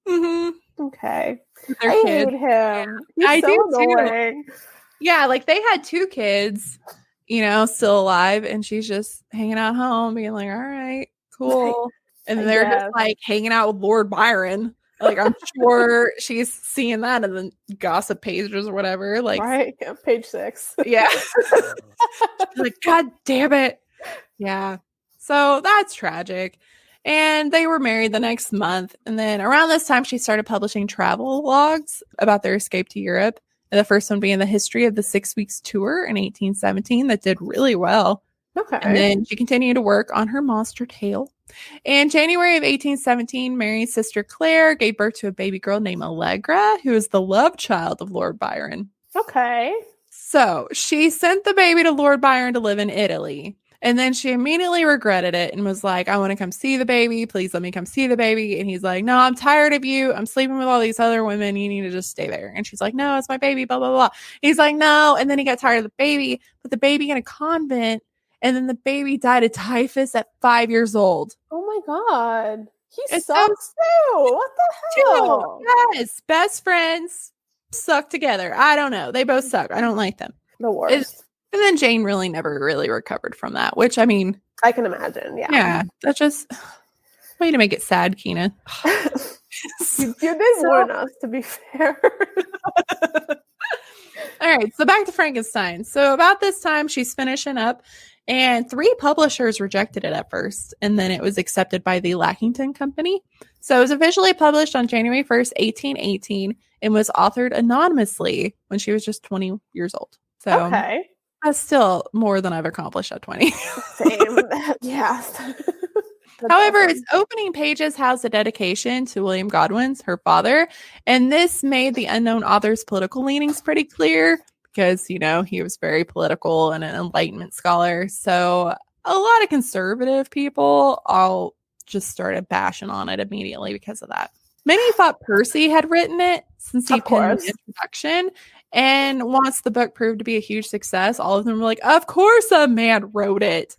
Okay. I hate him. He's so annoying. Too. Yeah, like they had 2 kids, you know, still alive, and she's just hanging out home, being like, all right, cool. And they're just like hanging out with Lord Byron. Like, I'm sure she's seeing that in the gossip pages or whatever. Like, right, page 6. Yeah. Like, God damn it. Yeah. So that's tragic. And they were married the next month. And then around this time, she started publishing travel logs about their escape to Europe. And the first one being the history of the 6 weeks tour in 1817 that did really well. Okay. And then she continued to work on her monster tale. In January of 1817, Mary's sister Claire gave birth to a baby girl named Allegra, who is the love child of Lord Byron. Okay. So she sent the baby to Lord Byron to live in Italy. And then she immediately regretted it and was like, I want to come see the baby. Please let me come see the baby. And he's like, no, I'm tired of you. I'm sleeping with all these other women. You need to just stay there. And she's like, no, it's my baby, blah, blah, blah. He's like, no. And then he got tired of the baby, put the baby in a convent. And then the baby died of typhus at 5 years old. Oh my God. He sucks too. What the hell? Yes. Best friends suck together. I don't know. They both suck. I don't like them. The worst. And then Jane really never really recovered from that, which, I mean, I can imagine. Yeah. Yeah. That's just way to make it sad, Keena. You did warn us, to be fair. All right. So back to Frankenstein. So about this time, she's finishing up, and 3 publishers rejected it at first. And then it was accepted by the Lackington Company. So it was officially published on January 1st, 1818, and was authored anonymously when she was just 20 years old. So okay. That's still more than I've accomplished at 20. Same. Yeah. However, its opening pages house a dedication to William Godwin's, her father. And this made the unknown author's political leanings pretty clear because, you know, he was very political and an Enlightenment scholar. So a lot of conservative people all just started bashing on it immediately because of that. Many thought Percy had written it since he penned the introduction. And once the book proved to be a huge success, all of them were like, of course a man wrote it.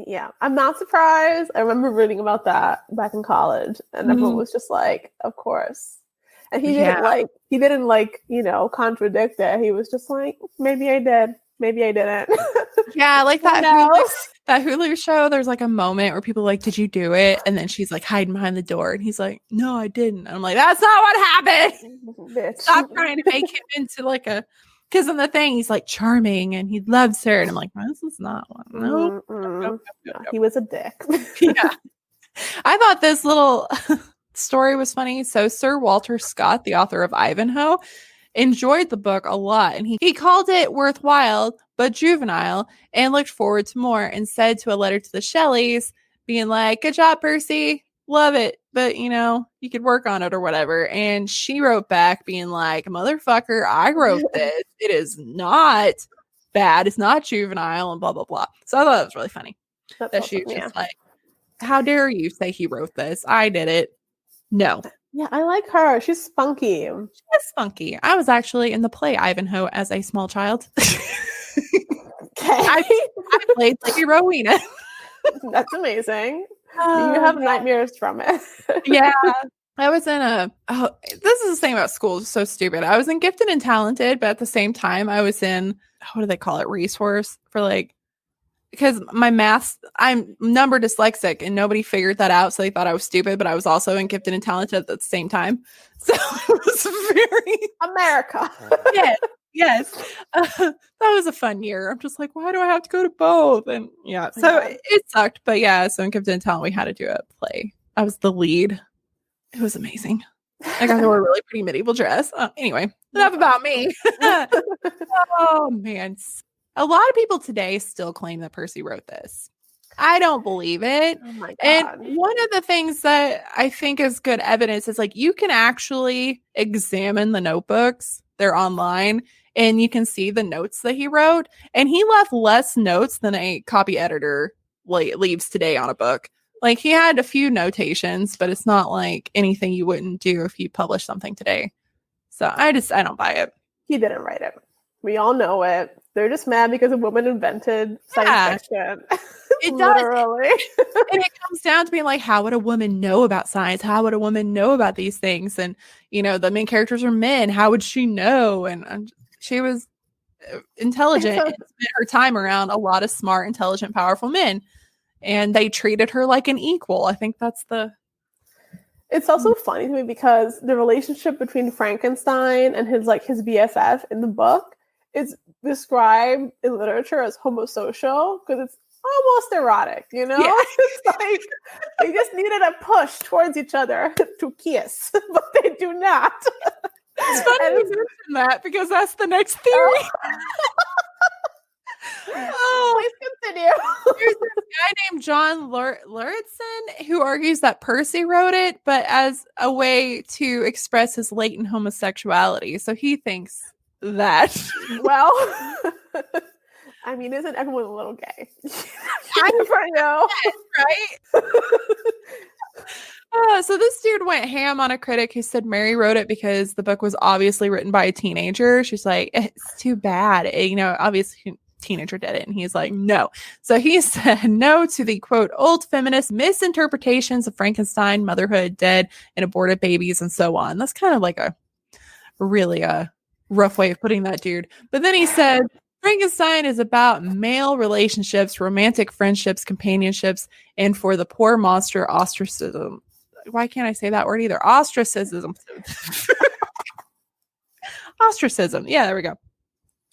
Yeah, I'm not surprised. I remember reading about that back in college, and everyone was just like, "Of course." And he didn't like, contradict it. He was just like, "Maybe I did, maybe I didn't." Yeah, like that Hulu show. There's like a moment where people are like, "Did you do it?" And then she's like hiding behind the door, and he's like, "No, I didn't." And I'm like, "That's not what happened. Bitch. Stop trying to make him into like a." Because in the thing, he's like charming and he loves her, and I'm like, "This is not one." Nope. He was a dick. Yeah, I thought this little story was funny. So Sir Walter Scott, the author of Ivanhoe, enjoyed the book a lot, and he called it worthwhile but juvenile and looked forward to more, and said to a letter to the Shelleys being like, "Good job, Percy, love it, but you could work on it or whatever." And she wrote back being like, "Motherfucker, I wrote this. It is not bad, it's not juvenile," and blah blah blah. So I thought it was really funny that she was just like, "How dare you say he wrote this? I did it." No. Yeah, I like her. She's spunky. She's spunky. I was actually in the play Ivanhoe as a small child. I played Lady Rowena. That's amazing. Do you have nightmares from it? Yeah. I was in this is the thing about school. It's so stupid. I was in Gifted and Talented, but at the same time I was in, what do they call it? Resource for like, because my math, I'm number dyslexic and nobody figured that out. So they thought I was stupid, but I was also in Gifted and Talented at the same time. So it was very America. Yes. That was a fun year. I'm just like, why do I have to go to both? And yeah, so it sucked. But yeah, so in Gifted and Talent, we had to do a play. I was the lead. It was amazing. I got to wear a really pretty medieval dress. Anyway, enough about me. Oh, man. A lot of people today still claim that Percy wrote this. I don't believe it. Oh my God. And one of the things that I think is good evidence is like you can actually examine the notebooks. They're online and you can see the notes that he wrote. And he left less notes than a copy editor leaves today on a book. Like he had a few notations, but it's not like anything you wouldn't do if you publish something today. So I don't buy it. He didn't write it. We all know it. They're just mad because a woman invented science fiction. It does. Literally. And it comes down to being like, how would a woman know about science? How would a woman know about these things? And, the main characters are men. How would she know? And she was intelligent and spent her time around a lot of smart, intelligent, powerful men. And they treated her like an equal. I think that's It's also funny to me because the relationship between Frankenstein and his BFF in the book is described in literature as homosocial because it's almost erotic, Yeah. It's like they just needed a push towards each other to kiss, but they do not. It's funny you mention that because that's the next theory. Please continue. There's this guy named John Lauritsen who argues that Percy wrote it, but as a way to express his latent homosexuality. So he thinks that. Well, I mean, isn't everyone a little gay? I'm for you, right? So this dude went ham on a critic who said Mary wrote it because the book was obviously written by a teenager. She's like, it's too bad. Obviously teenager did it. And he's like, no. So he said no to the quote, old feminist misinterpretations of Frankenstein, motherhood, dead and aborted babies, and so on. That's kind of like a really rough way of putting that, dude. But then he said, Frankenstein is about male relationships, romantic friendships, companionships, and for the poor monster, ostracism. Why can't I say that word either? Ostracism. Ostracism. Yeah, there we go.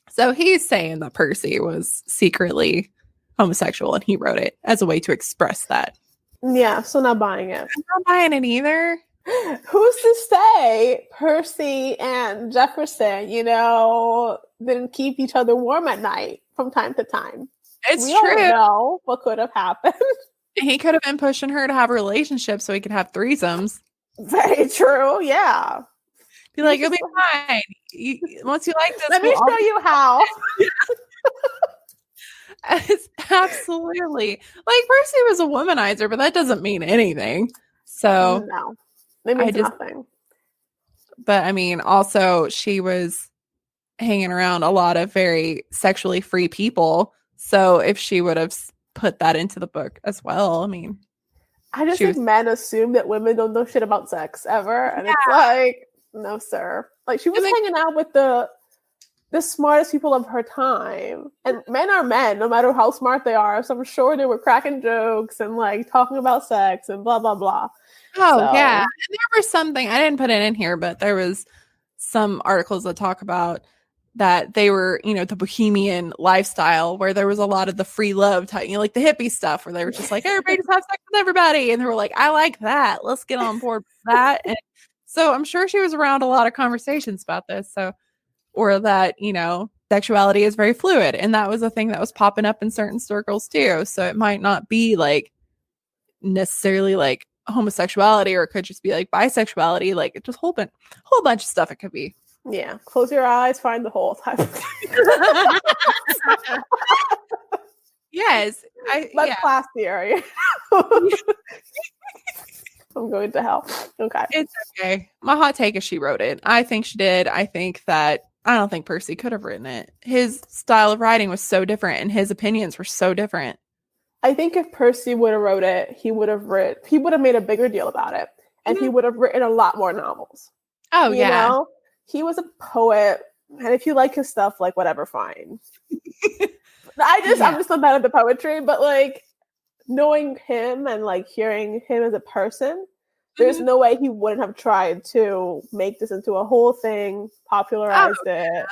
So he's saying that Percy was secretly homosexual and he wrote it as a way to express that. Yeah, so not buying it. I'm not buying it either. Who's to say Percy and Jefferson, didn't keep each other warm at night from time to time? It's we true. Don't know what could have happened. He could have been pushing her to have relationships so he could have threesomes. Very true. Yeah. Be like, you'll be fine. Once you like this, let me show you how. It's absolutely like Percy was a womanizer, but that doesn't mean anything. So no, it means nothing. But I mean, also she was hanging around a lot of very sexually free people. So if she would have put that into the book as well. I mean, I just think men assume that women don't know shit about sex ever. And it's like, no, sir. Like, she was hanging out with the smartest people of her time. And men are men, no matter how smart they are. So I'm sure they were cracking jokes and like talking about sex and blah, blah, blah. Oh, yeah. And there was something, I didn't put it in here, but there was some articles that talk about that they were, you know, the bohemian lifestyle where there was a lot of the free love type, you know, like the hippie stuff where they were just like, everybody just have sex with everybody. And they were like, I like that. Let's get on board with that. And so I'm sure she was around a lot of conversations about this. So, or that, you know, sexuality is very fluid. And that was a thing that was popping up in certain circles too. So it might not be like necessarily like homosexuality, or it could just be like bisexuality, like it's just whole bunch of stuff it could be. Yeah, close your eyes, find the hole type of thing. Yes, class theory. I'm going to hell. Okay, it's okay. My hot take is she wrote it. I think she did. I don't think Percy could have written it. His style of writing was so different, and his opinions were so different. I think if Percy would have wrote it, he would have made a bigger deal about it, and he would have written a lot more novels. Oh, you know? He was a poet, and if you like his stuff, like, whatever, fine. I'm just not bad at the poetry, but like knowing him and like hearing him as a person, there's no way he wouldn't have tried to make this into a whole thing, popularized it.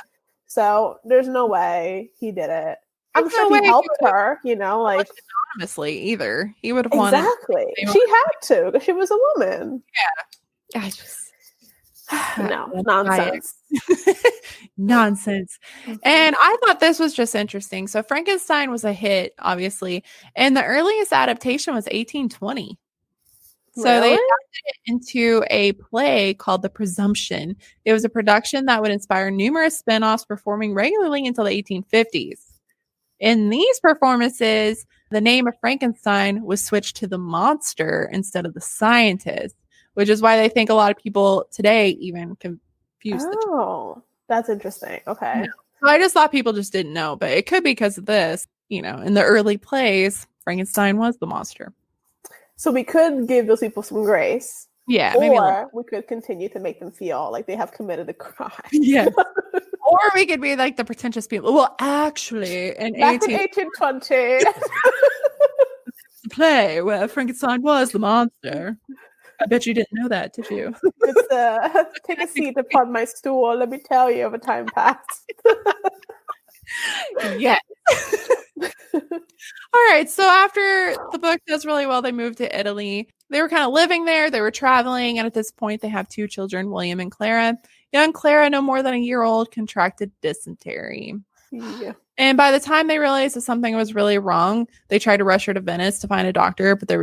So there's no way he did it. I'm sure he helped her, you know, like anonymously either. He would have wanted. Exactly. She had to because she was a woman. Yeah. I just no, nonsense. Nonsense. And I thought this was just interesting. So Frankenstein was a hit, obviously, and the earliest adaptation was 1820. So they adapted it into a play called The Presumption. It was a production that would inspire numerous spin-offs, performing regularly until the 1850s. In these performances, the name of Frankenstein was switched to the monster instead of the scientist, which is why they think a lot of people today even confuse the two. Oh, that's interesting. Okay. Yeah. So I just thought people just didn't know, but it could be because of this. You know, in the early plays, Frankenstein was the monster. So we could give those people some grace. Yeah. Or we could continue to make them feel like they have committed a crime. Yeah. Or we could be like the pretentious people. Well, actually, back in 1820, play where Frankenstein was the monster. I bet you didn't know that, did you? Take a seat upon my stool. Let me tell you, over time passed. Yes. All right. So after the book does really well, they moved to Italy. They were kind of living there. They were traveling. And at this point, they have 2 children, William and Clara. Young Clara, no more than a year old, contracted dysentery. Yeah. And by the time they realized that something was really wrong, they tried to rush her to Venice to find a doctor, but it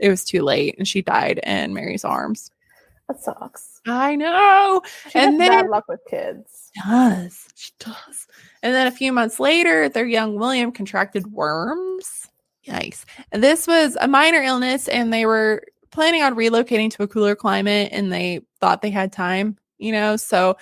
was too late, and she died in Mary's arms. That sucks. I know. She has bad luck with kids. She does. And then a few months later, their young William contracted worms. Yikes. And this was a minor illness, and they were planning on relocating to a cooler climate, and they thought they had time, you know, so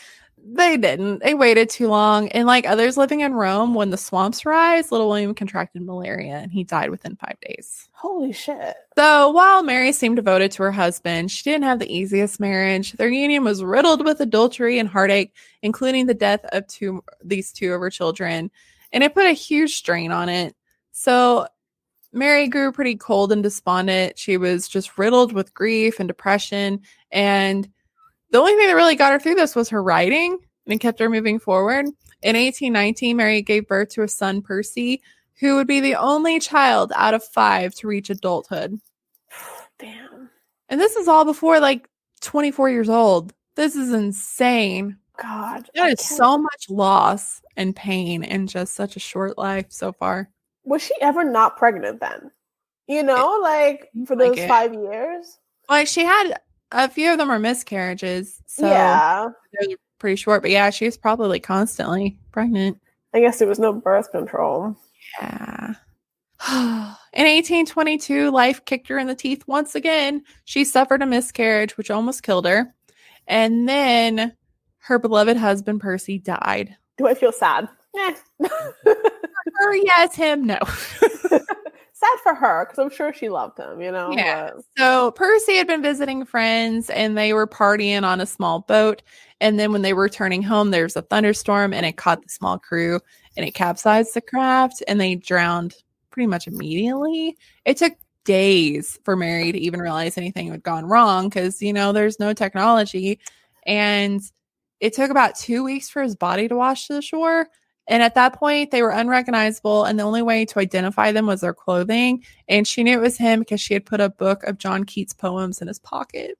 they didn't. They waited too long. And like others living in Rome, when the swamps rise, little William contracted malaria, and he died within 5 days. Holy shit. So while Mary seemed devoted to her husband, she didn't have the easiest marriage. Their union was riddled with adultery and heartache, including the death of these two of her children. And it put a huge strain on it. So Mary grew pretty cold and despondent. She was just riddled with grief and depression. And the only thing that really got her through this was her writing, and kept her moving forward. In 1819, Mary gave birth to a son, Percy, who would be the only child out of 5 to reach adulthood. Damn. And this is all before like 24 years old. This is insane. God. That is so much loss and pain in just such a short life so far. Was she ever not pregnant then? You know, like for those 5 years? Like she had a few of them are miscarriages. So yeah. They're pretty short. But yeah, she was probably constantly pregnant. I guess there was no birth control. Yeah. In 1822, life kicked her in the teeth once again. She suffered a miscarriage, which almost killed her. And then her beloved husband, Percy, died. Do I feel sad? Her, yes. Him, no. Sad sad for her because I'm sure she loved him, you know. Yeah. But... So Percy had been visiting friends and they were partying on a small boat. And then when they were returning home, there was a thunderstorm and it caught the small crew and it capsized the craft and they drowned pretty much immediately. It took days for Mary to even realize anything had gone wrong because, you know, there's no technology. And it took about 2 weeks for his body to wash to the shore. And at that point, they were unrecognizable. And the only way to identify them was their clothing. And she knew it was him because she had put a book of John Keats poems in his pocket.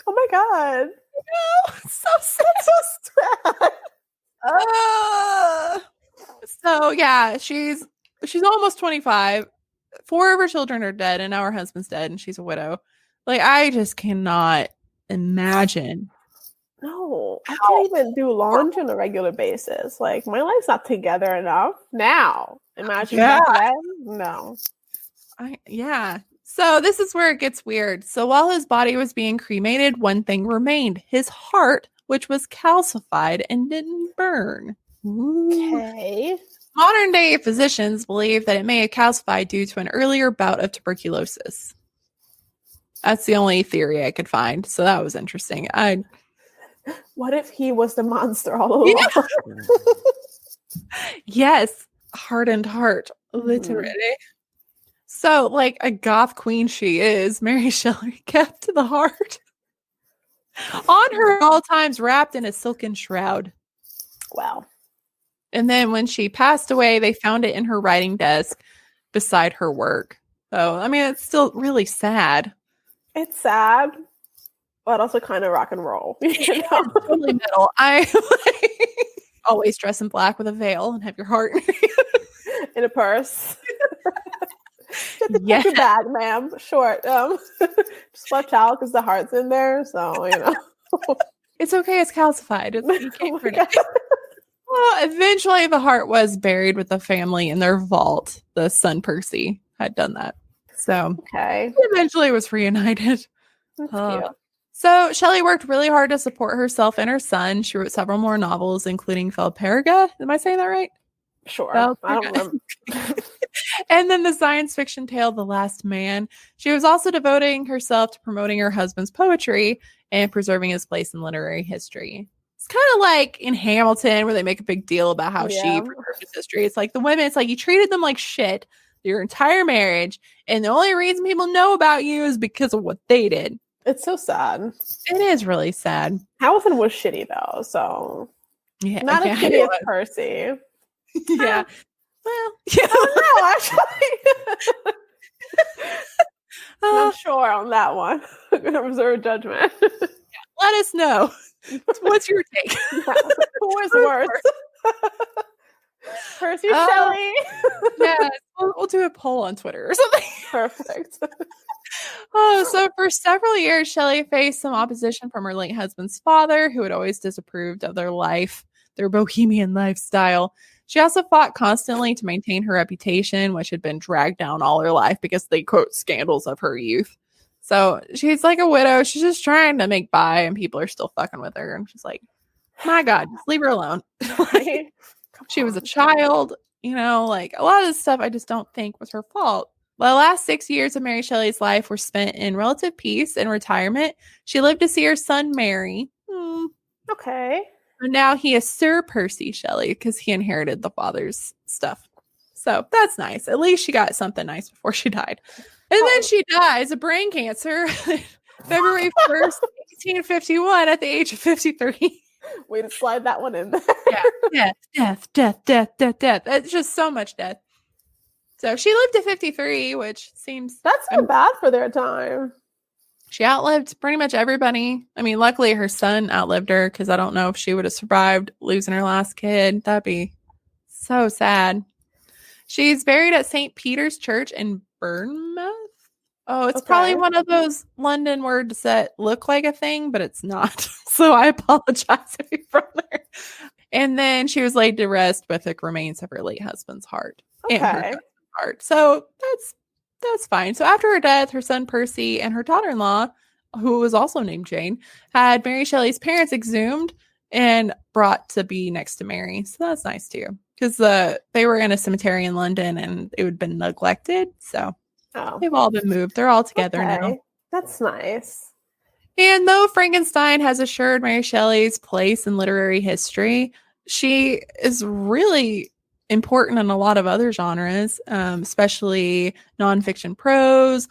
Oh my God. No, so sad. So sad. So yeah, she's almost 25. 4 of her children are dead, and now her husband's dead, and she's a widow. Like, I just cannot imagine. No, I can't even do laundry on a regular basis. Like, my life's not together enough now. Imagine back then. No. Yeah. So this is where it gets weird. So while his body was being cremated, one thing remained: his heart, which was calcified and didn't burn. Okay. Modern day physicians believe that it may have calcified due to an earlier bout of tuberculosis. That's the only theory I could find. So that was interesting. What if he was the monster all along? Yeah. Yes. Hardened heart. Literally. So, like a goth queen she is, Mary Shelley kept the heart on her at all times, wrapped in a silken shroud. Wow. And then when she passed away, they found it in her writing desk beside her work. So, I mean, it's still really sad. It's sad, but also kind of rock and roll. You know? Totally metal. I always dress in black with a veil and have your heart in a purse. Just your bag, ma'am. Short. Just watch out because the heart's in there. So, you know. It's okay. It's calcified. You can't predict it. Well, eventually the heart was buried with the family in their vault. The son Percy had done that. So okay. Eventually was reunited. That's cute. So Shelley worked really hard to support herself and her son. She wrote several more novels, including Valperga. Am I saying that right? Sure. Valperga. I don't remember. And then the science fiction tale, The Last Man. She was also devoting herself to promoting her husband's poetry and preserving his place in literary history. It's kind of like in Hamilton where they make a big deal about how she preserved his history. It's like the women, it's like you treated them like shit your entire marriage. And the only reason people know about you is because of what they did. It's so sad. It is really sad. Hamilton was shitty though, so not as shitty as Percy. Yeah. Well, yeah. I don't know, actually. I'm sure on that one. I'm going to reserve judgment. Let us know. What's your take? Who is worse? Percy or Shelley? Yeah, we'll do a poll on Twitter or something. Perfect. So for several years, Shelley faced some opposition from her late husband's father, who had always disapproved of their life, their bohemian lifestyle. She also fought constantly to maintain her reputation, which had been dragged down all her life because they quote scandals of her youth. So she's like a widow. She's just trying to make by, and people are still fucking with her. And she's like, my God, just leave her alone. Like, she was a child, you know, like a lot of this stuff I just don't think was her fault. Well, the last 6 years of Mary Shelley's life were spent in relative peace and retirement. She lived to see her son marry. Okay. And now he is Sir Percy Shelley because he inherited the father's stuff. So that's nice. At least she got something nice before she died. And then she dies of brain cancer February 1st, 1851 at the age of 53. Way to slide that one in there. Death. It's just so much death. So she lived to 53, which seems... That's not bad for their time. She outlived pretty much everybody. I mean, luckily her son outlived her because I don't know if she would have survived losing her last kid. That'd be so sad. She's buried at St. Peter's Church in Bournemouth. Oh, it's probably one of those London words that look like a thing, but it's not. So I apologize if you're from there. And then she was laid to rest with the remains of her late husband's heart. And her husband's heart. So that's fine. So after her death, her son Percy and her daughter-in-law, who was also named Jane, had Mary Shelley's parents exhumed and brought to be next to Mary. So that's nice too. because they were in a cemetery in London and it had been neglected. So they've all been moved. They're all together now. That's nice. And though Frankenstein has assured Mary Shelley's place in literary history, she is really important in a lot of other genres, especially nonfiction prose,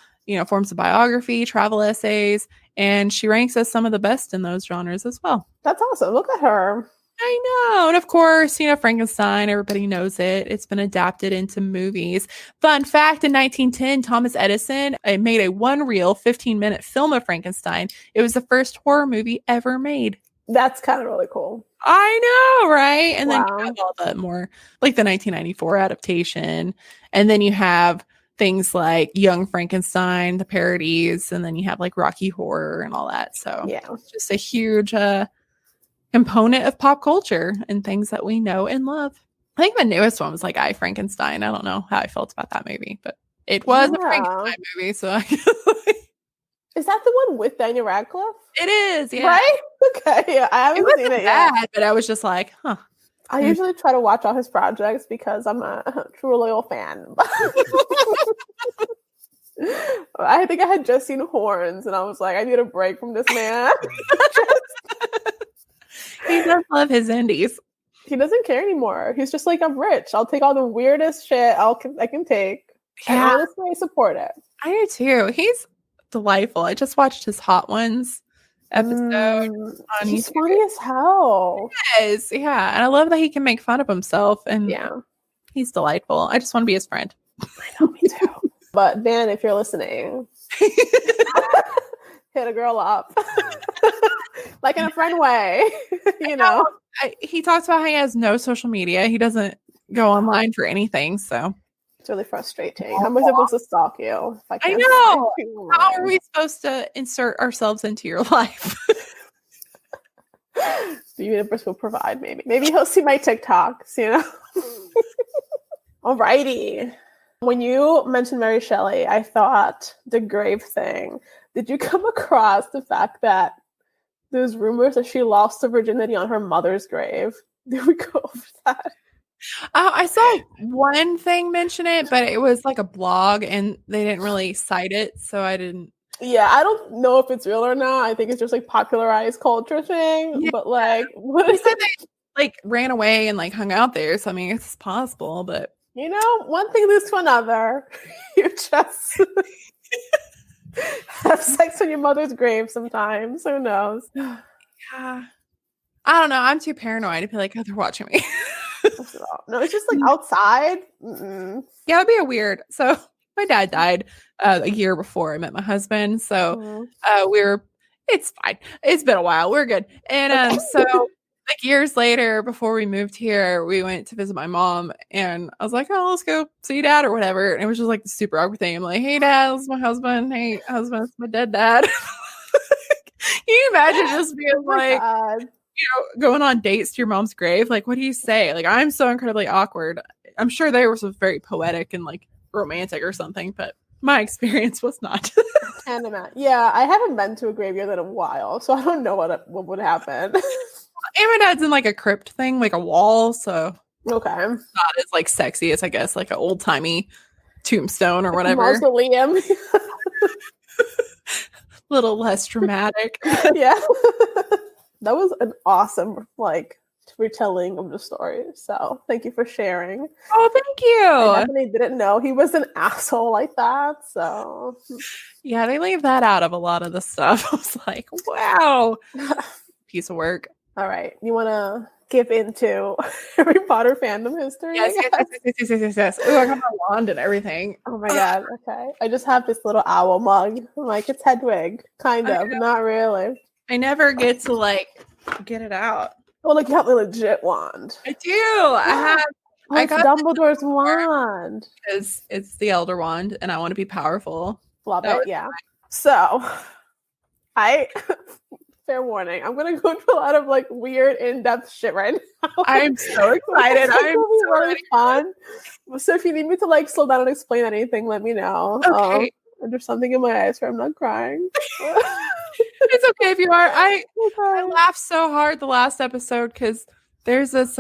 forms of biography, travel essays, and she ranks as some of the best in those genres as well. That's awesome. Look at her. I know. And of course, Frankenstein, everybody knows it. It's been adapted into movies. Fun fact, in 1910, Thomas Edison made a one-reel 15-minute film of Frankenstein. It was the first horror movie ever made. That's kind of really cool. I know, right? And then you have all the more, like the 1994 adaptation. And then you have things like Young Frankenstein, the parodies, and then you have like Rocky Horror and all that. So it's just a huge component of pop culture and things that we know and love. I think the newest one was like I, Frankenstein. I don't know how I felt about that movie, but it was a Frankenstein movie. So is that the one with Daniel Radcliffe? It is, yeah. Right? Okay, yeah. I haven't seen it yet. But I was just like, huh. I usually try to watch all his projects because I'm a true loyal fan. I think I had just seen Horns and I was like, I need a break from this man. He does love his indies. He doesn't care anymore. He's just like, I'm rich. I'll take all the weirdest shit I can take. Yeah. And honestly, I support it. I do too. He's delightful. I just watched his Hot Ones episode. He's funny as hell. Yes, yeah. And I love that he can make fun of himself. And he's delightful. I just want to be his friend. I know, me too. But Dan, if you're listening, hit a girl up. Like in a friend way, he talks about how he has no social media. He doesn't go online for anything. So it's really frustrating. How am I supposed to stalk you? I know. How are we supposed to insert ourselves into your life? The universe will provide, maybe. Maybe he'll see my TikToks, Alrighty. When you mentioned Mary Shelley, I thought the grave thing. Did you come across the fact that there's rumors that she lost her virginity on her mother's grave? Did we go over that? I saw one thing mention it, but it was like a blog and they didn't really cite it, so I didn't. Yeah, I don't know if it's real or not. I think it's just like popularized culture thing. Yeah. But like, what is it? They like ran away and like hung out there. So I mean, it's possible, but one thing leads to another. You just have sex on your mother's grave sometimes. Who knows? Yeah. I don't know. I'm too paranoid to be like, oh, they're watching me. No, it's just like outside. Mm-mm. Yeah, it'd be a weird. So my dad died a year before I met my husband. So it's fine. It's been a while. We're good. And so like years later, before we moved here, we went to visit my mom and I was like, oh, let's go see dad or whatever. And it was just like the super awkward thing. I'm like, hey dad, this is my husband. Hey husband, it's my dead dad. Can you imagine just being like, going on dates to your mom's grave? Like, what do you say? Like, I'm so incredibly awkward. I'm sure they were very poetic and like romantic or something, but my experience was not. Yeah, I haven't been to a graveyard in a while, so I don't know what would happen. And my dad's in like a crypt thing, like a wall, so okay, not as like sexy as I guess like an old timey tombstone or whatever. Mausoleum. Little less dramatic. Yeah. That was an awesome retelling of the story. So thank you for sharing. Oh, thank you. I definitely didn't know he was an asshole like that. So yeah, they leave that out of a lot of the stuff. I was like, wow. Piece of work. All right. You want to give into Harry Potter fandom history? Yes. Ooh, I got my wand and everything. Oh my God. Okay. I just have this little owl mug. I'm like, it's Hedwig. Kind of. Not really. I never get to get it out. Well, like you have a legit wand. I do. I got Dumbledore's wand. Because it's the Elder Wand and I want to be powerful. Love it. Yeah. So fair warning, I'm gonna go through a lot of weird in-depth shit right now. I'm so excited. I'm so really fun. So if you need me to slow down and explain anything, let me know. Okay. There's something in my eyes where I'm not crying. It's okay if you are. I laughed so hard the last episode because there's this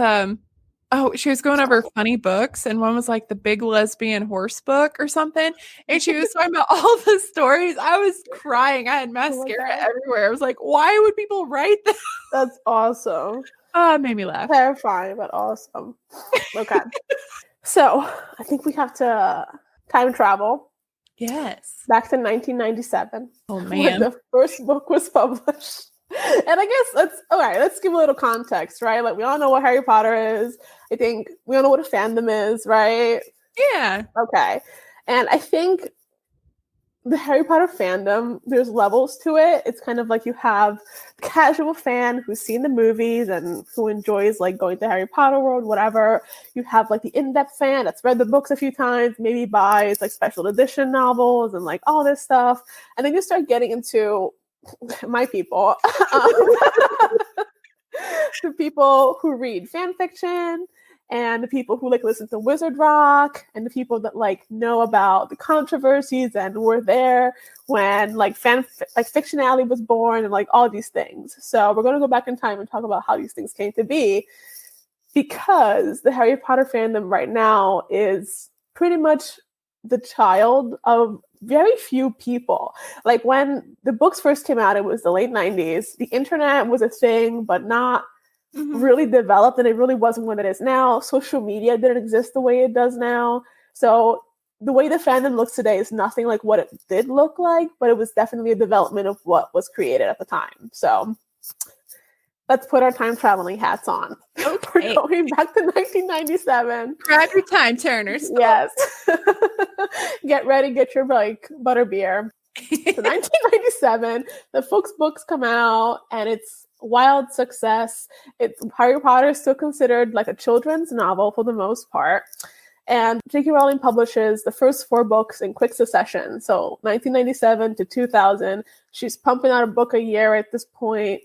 Oh, she was going over funny books, and one was like the Big Lesbian Horse Book or something. And she was talking about all the stories. I was crying. I had mascara everywhere. I was like, why would people write that? That's awesome. Oh, it made me laugh. Terrifying, but awesome. Okay. So I think we have to time travel. Yes. Back to 1997. Oh, when man. the first book was published. And I guess let's give a little context, right? Like, we all know what Harry Potter is. I think we all know what a fandom is, right? Yeah. Okay. And I think the Harry Potter fandom, there's levels to it. It's kind of like you have the casual fan who's seen the movies and who enjoys like going to Harry Potter World, whatever. You have like the in-depth fan that's read the books a few times, maybe buys like special edition novels and like all this stuff. And then you start getting into my people, the people who read fan fiction, and the people who like listen to Wizard Rock, and the people that like know about the controversies and were there when like Fiction Alley was born and like all these things. So we're going to go back in time and talk about how these things came to be, because the Harry Potter fandom right now is pretty much the child of very few people. Like, when the books first came out, it was the late 90s. The internet was a thing, but not really developed, and it really wasn't what it is now. Social media didn't exist the way it does now. So the way the fandom looks today is nothing like what it did look like, but it was definitely a development of what was created at the time. So let's put our time traveling hats on. Okay. We're going back to 1997. Grab your time turners. Yes. Get ready, get your like butterbeer. So 1997, the Fuchs books come out, and it's wild success. Harry Potter is still considered like a children's novel for the most part. And J.K. Rowling publishes the first 4 books in quick succession. So 1997 to 2000, she's pumping out a book a year at this point.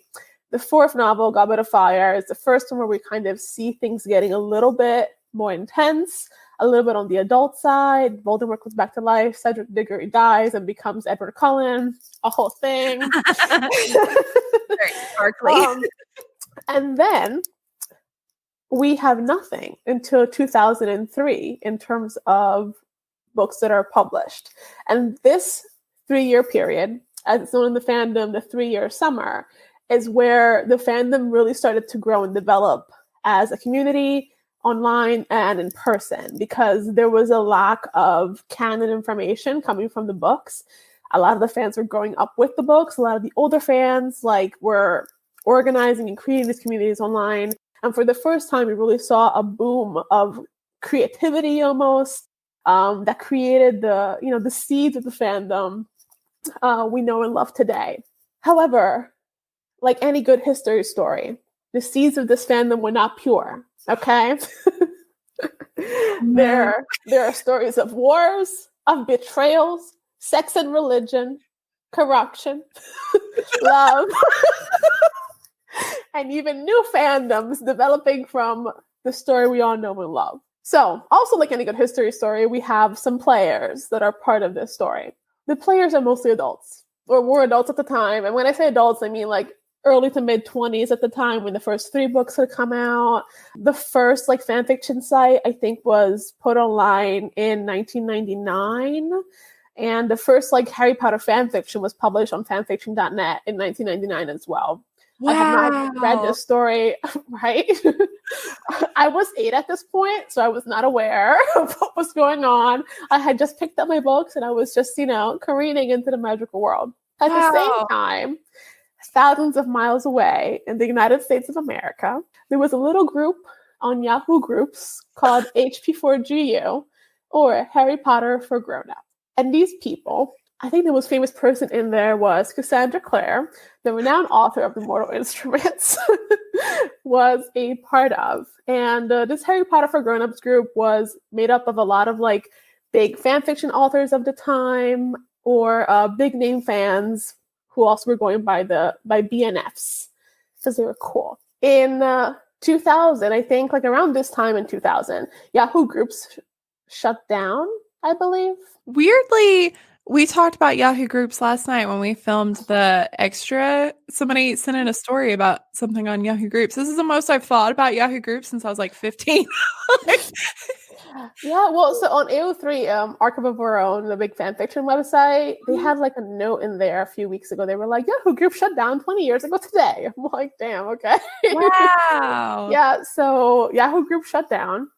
The 4th novel, Goblet of Fire, is the first one where we kind of see things getting a little bit more intense, a little bit on the adult side. Voldemort comes back to life. Cedric Diggory dies and becomes Edward Cullen. A whole thing. Very sparkly. And then we have nothing until 2003 in terms of books that are published. And this 3-year period, as it's known in the fandom, the 3-year summer, is where the fandom really started to grow and develop as a community, online and in person, because there was a lack of canon information coming from the books. A lot of the fans were growing up with the books. A lot of the older fans were organizing and creating these communities online. And for the first time, we really saw a boom of creativity almost that created the seeds of the fandom we know and love today. However, like any good history story, the seeds of this fandom were not pure. Okay. There are stories of wars, of betrayals, sex and religion, corruption, love, and even new fandoms developing from the story we all know and love. So, also like any good history story, we have some players that are part of this story. The players are mostly adults, or were adults at the time. And when I say adults, I mean like early to mid 20s at the time when the first 3 books had come out. The first like fan fiction site, I think, was put online in 1999. And the first like Harry Potter fan fiction was published on fanfiction.net in 1999 as well. Wow. I have not read this story, right? I was 8 at this point, so I was not aware of what was going on. I had just picked up my books and I was just, careening into the magical world. At the same time, thousands of miles away in the United States of America, there was a little group on Yahoo Groups called HP4GU, or Harry Potter for Grown-Ups. And these people, I think the most famous person in there was Cassandra Clare, the renowned author of The Mortal Instruments, was a part of. And this Harry Potter for Grown-Ups group was made up of a lot of like big fan fiction authors of the time, or big name fans who also were going by BNFs because they were cool. In 2000, I think, like around this time in 2000, Yahoo Groups shut down, I believe. Weirdly, We talked about Yahoo groups last night when we filmed the extra. Somebody sent in a story about something on Yahoo groups. This is the most I've thought about Yahoo groups since I was like 15. Yeah, well, so on AO3, Archive of Our Own, the big fan fiction website, they had like a note in there a few weeks ago. They were like, Yahoo group shut down 20 years ago today. I'm like, damn, okay. Wow. Yeah, so Yahoo group shut down,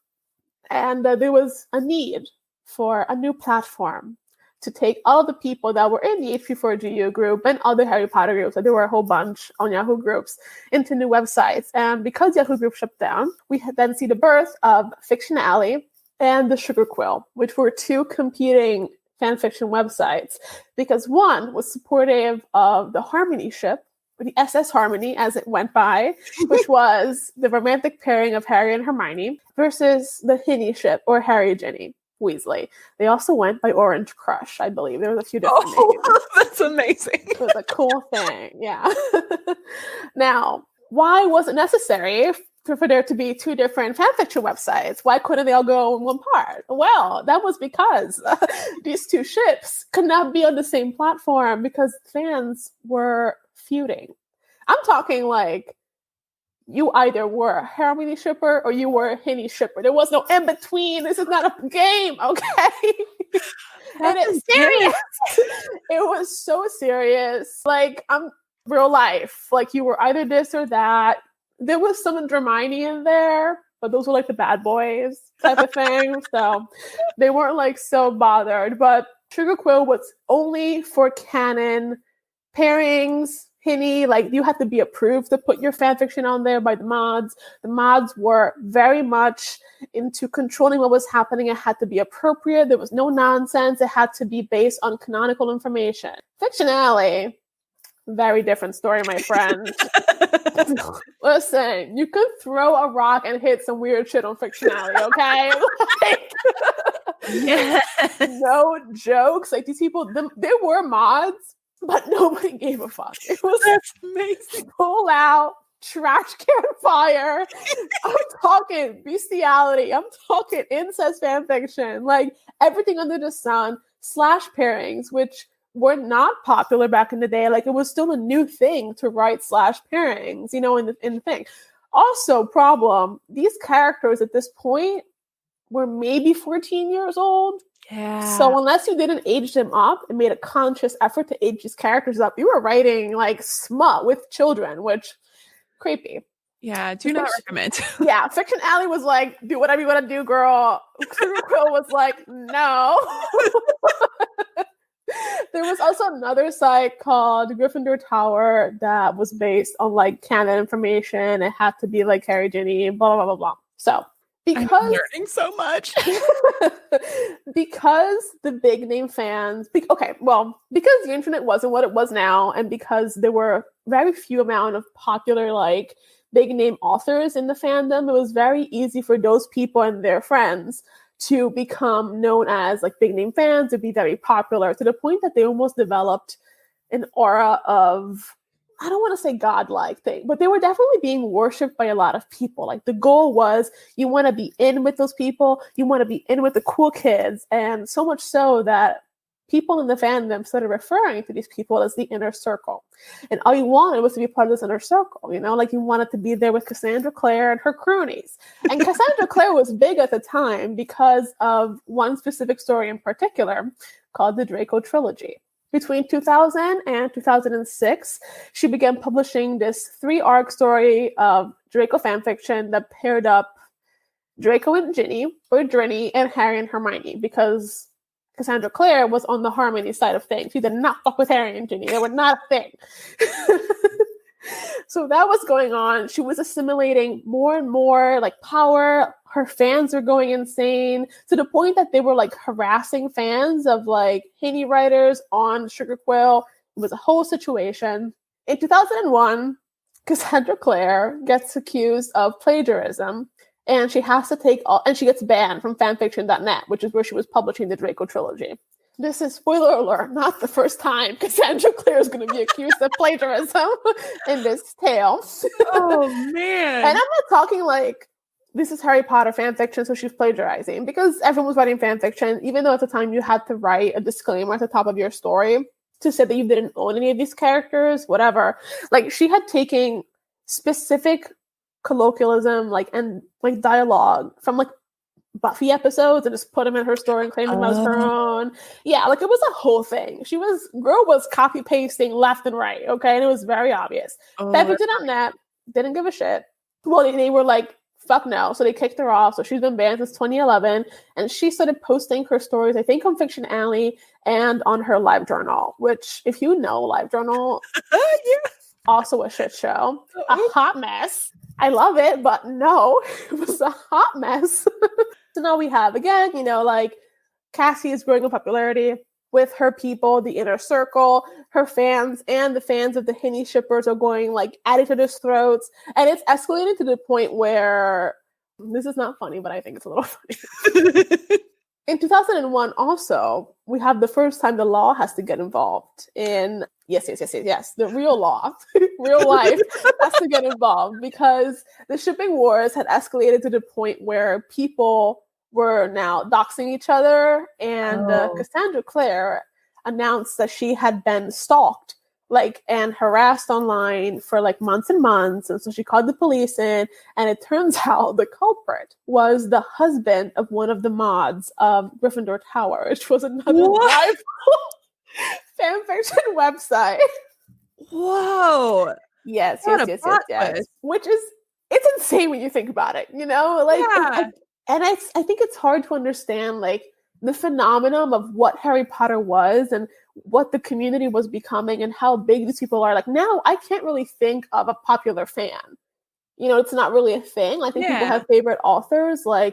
and there was a need for a new platform to take all of the people that were in the HP4GU group and other Harry Potter groups, there were a whole bunch on Yahoo groups, into new websites. And because Yahoo group shut down, we then see the birth of Fiction Alley and the Sugar Quill, which were two competing fanfiction websites, because one was supportive of the Harmony ship, or the SS Harmony as it went by, which was the romantic pairing of Harry and Hermione, versus the Hinny ship, or Harry Ginny Weasley. They also went by Orange Crush, I believe. There was a few different names. That's amazing. It was a cool thing, yeah. Now, why was it necessary for there to be two different fanfiction websites? Why couldn't they all go in one part? Well, that was because these two ships could not be on the same platform because fans were feuding. I'm talking like you either were a Hermione shipper or you were a Hinny shipper. There was no in between. This is not a game, okay? And it's serious. It was so serious. Like, real life. Like, you were either this or that. There was some Hermione in there, but those were like the bad boys type of thing. So they weren't like so bothered. But Sugar Quill was only for canon pairings. Hinny, like, you had to be approved to put your fanfiction on there by the mods. The mods were very much into controlling what was happening. It had to be appropriate. There was no nonsense. It had to be based on canonical information. Fiction Alley, very different story, my friend. Listen, you could throw a rock and hit some weird shit on Fiction Alley, okay? Like, yes. No jokes. Like, these people, there were mods, but nobody gave a fuck. It was That's amazing. Full out trash can fire. I'm talking bestiality. I'm talking incest fanfiction. Like, everything under the sun. Slash pairings, which were not popular back in the day. Like, it was still a new thing to write slash pairings, you know, in the thing. Also, problem, these characters at this point were maybe 14 years old. Yeah. So unless you didn't age them up and made a conscious effort to age these characters up, you were writing like smut with children, which creepy. Yeah, do not recommend. Yeah, Fiction Alley was like, do whatever you want to do, girl. Sugar Quill was like, no. There was also another site called Gryffindor Tower that was based on like canon information. It had to be like Harry Ginny, blah, blah, blah, blah. So because I'm learning so much. Because the big name fans, because the internet wasn't what it was now, and because there were very few amount of popular like big name authors in the fandom, it was very easy for those people and their friends to become known as like big name fans, to be very popular, to the point that they almost developed an aura of, I don't want to say godlike thing, but they were definitely being worshipped by a lot of people. Like, the goal was, you want to be in with those people, you want to be in with the cool kids, and so much so that people in the fandom started referring to these people as the inner circle. And all you wanted was to be part of this inner circle, you know? Like, you wanted to be there with Cassandra Clare and her cronies. And Cassandra Clare was big at the time because of one specific story in particular called the Draco Trilogy. Between 2000 and 2006, she began publishing this 3-arc story of Draco fanfiction that paired up Draco and Ginny, or Drinny, and Harry and Hermione, because Cassandra Clare was on the Harmony side of things. She did not fuck with Harry and Ginny. They were not a thing. So that was going on. She was assimilating more and more like power. Her fans were going insane, to the point that they were like harassing fans of like Hinny writers on Sugar Quill. It was a whole situation. In 2001, Cassandra Clare gets accused of plagiarism, and she has to and she gets banned from fanfiction.net, which is where she was publishing the Draco Trilogy. This is, spoiler alert, not the first time Cassandra Clare is going to be accused of plagiarism in this tale. Oh, man. And I'm not talking like this is Harry Potter fan fiction, so she's plagiarizing, because everyone was writing fan fiction, even though at the time you had to write a disclaimer at the top of your story to say that you didn't own any of these characters, whatever. Like, she had taken specific colloquialism, and dialogue from Buffy episodes and just put them in her story and claim them as her own. Yeah, it was a whole thing. Girl was copy pasting left and right, okay? And it was very obvious. Fanfic did on that, didn't give a shit. Well, they were like, fuck no. So they kicked her off. So she's been banned since 2011. And she started posting her stories, I think, on Fiction Alley and on her LiveJournal, which, if you know LiveJournal, also a shit show. A hot mess. I love it, but no, it was a hot mess. So now we have, again, Cassie is growing in popularity with her people, the inner circle, her fans, and the fans of the Hinny shippers are going at each other's throats. And it's escalated to the point where, this is not funny, but I think it's a little funny. In 2001, also, we have the first time the law has to get involved in, yes, the real law, real life has to get involved, because the shipping wars had escalated to the point where people were now doxing each other, and Cassandra Clare announced that she had been stalked and harassed online for months and months. And so she called the police in, and it turns out the culprit was the husband of one of the mods of Gryffindor Tower, which was another rival fanfiction website. Whoa. Yes. Which is, it's insane when you think about it, And I think it's hard to understand the phenomenon of what Harry Potter was and what the community was becoming and how big these people are. Now I can't really think of a popular fan. It's not really a thing. I think people have favorite authors. I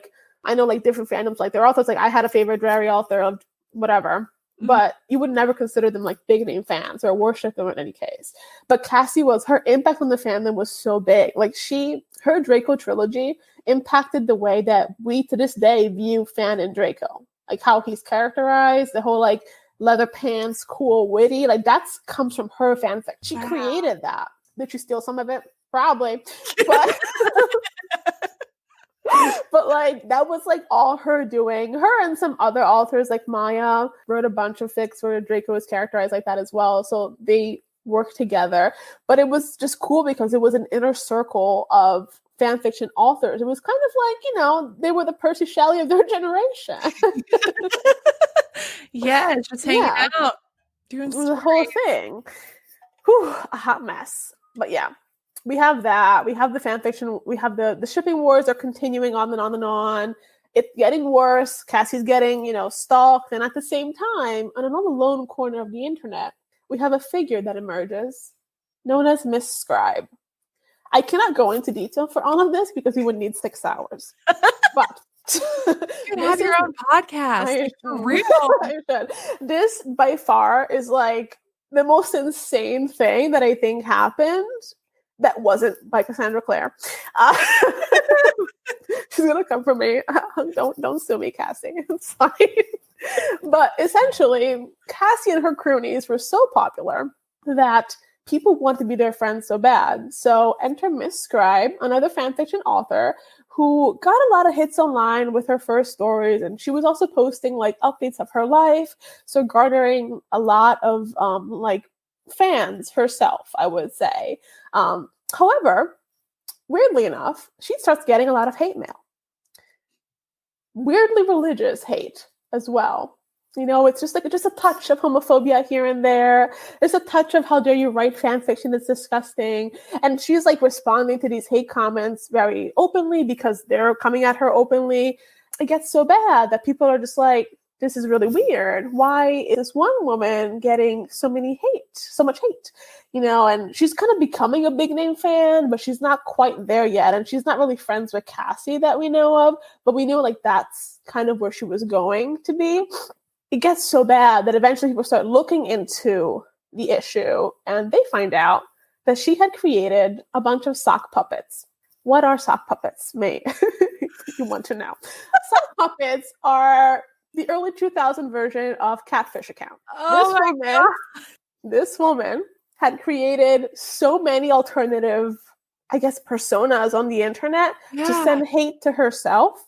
know different fandoms, their authors. I had a favorite Drarry author of whatever, but you would never consider them big name fans or worship them in any case. But Cassie her impact on the fandom was so big. Her Draco trilogy impacted the way that we to this day view Fan and Draco. How he's characterized, the whole leather pants, cool, witty, that comes from her fanfic. She created that. Did she steal some of it? Probably. But but that was all her doing. Her and some other authors Maya wrote a bunch of fics where Draco is characterized like that as well. So they worked together. But it was just cool because it was an inner circle of fan fiction authors. It was kind of they were the Percy Shelley of their generation. Yeah, just hanging out, doing the whole thing. Whew, a hot mess. But yeah, we have that. We have the fan fiction. We have the shipping wars are continuing on and on and on. It's getting worse. Cassie's getting, stalked. And at the same time, on another lone corner of the internet, we have a figure that emerges known as Miss Scribe. I cannot go into detail for all of this because we would need 6 hours. But you can have your own podcast. For real. I should. This by far is the most insane thing that I think happened that wasn't by Cassandra Clare. She's gonna come for me. Don't sue me, Cassie. It's fine. But essentially, Cassie and her cronies were so popular that people want to be their friends so bad. So enter Miss Scribe, another fanfiction author who got a lot of hits online with her first stories. And she was also posting updates of her life. So garnering a lot of fans herself, I would say. However, weirdly enough, she starts getting a lot of hate mail. Weirdly religious hate as well. It's just just a touch of homophobia here and there. There's a touch of how dare you write fan fiction, it's disgusting. And she's responding to these hate comments very openly because they're coming at her openly. It gets so bad that people are just this is really weird. Why is one woman getting so much hate? And she's kind of becoming a big name fan, but she's not quite there yet. And she's not really friends with Cassie that we know of, but we know that's kind of where she was going to be. It gets so bad that eventually people start looking into the issue and they find out that she had created a bunch of sock puppets. What are sock puppets, mate? You want to know. Sock puppets are the early 2000 version of Catfish account. This woman had created so many alternative I guess, personas on the internet to Yeah. send hate to herself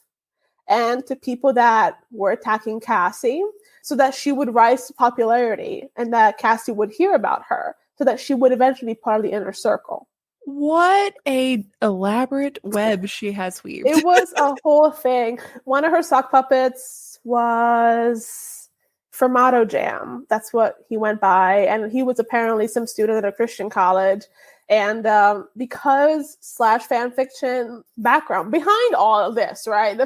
and to people that were attacking Cassie so that she would rise to popularity and that Cassie would hear about her so that she would eventually be part of the inner circle. What a elaborate web she has weaved. It was a whole thing. One of her sock puppets was Formato Jam. That's what he went by. And he was apparently some student at a Christian college. And because slash fanfiction background behind all of this, right?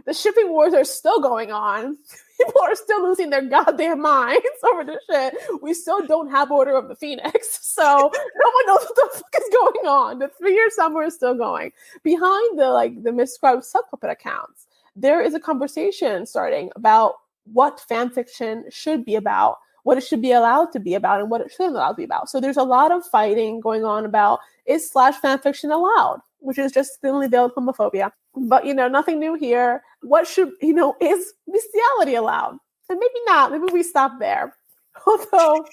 The shipping wars are still going on. People are still losing their goddamn minds over this shit. We still don't have Order of the Phoenix. So no one knows what the fuck is going on. The 3-year summer is still going. Behind the miscribed subpuppet accounts, there is a conversation starting about what fanfiction should be about, what it should be allowed to be about, and what it shouldn't allowed to be about. So there's a lot of fighting going on about, is slash fanfiction allowed? Which is just thinly veiled homophobia. But, nothing new here. What should, is bestiality allowed? And maybe not. Maybe we stop there. Although,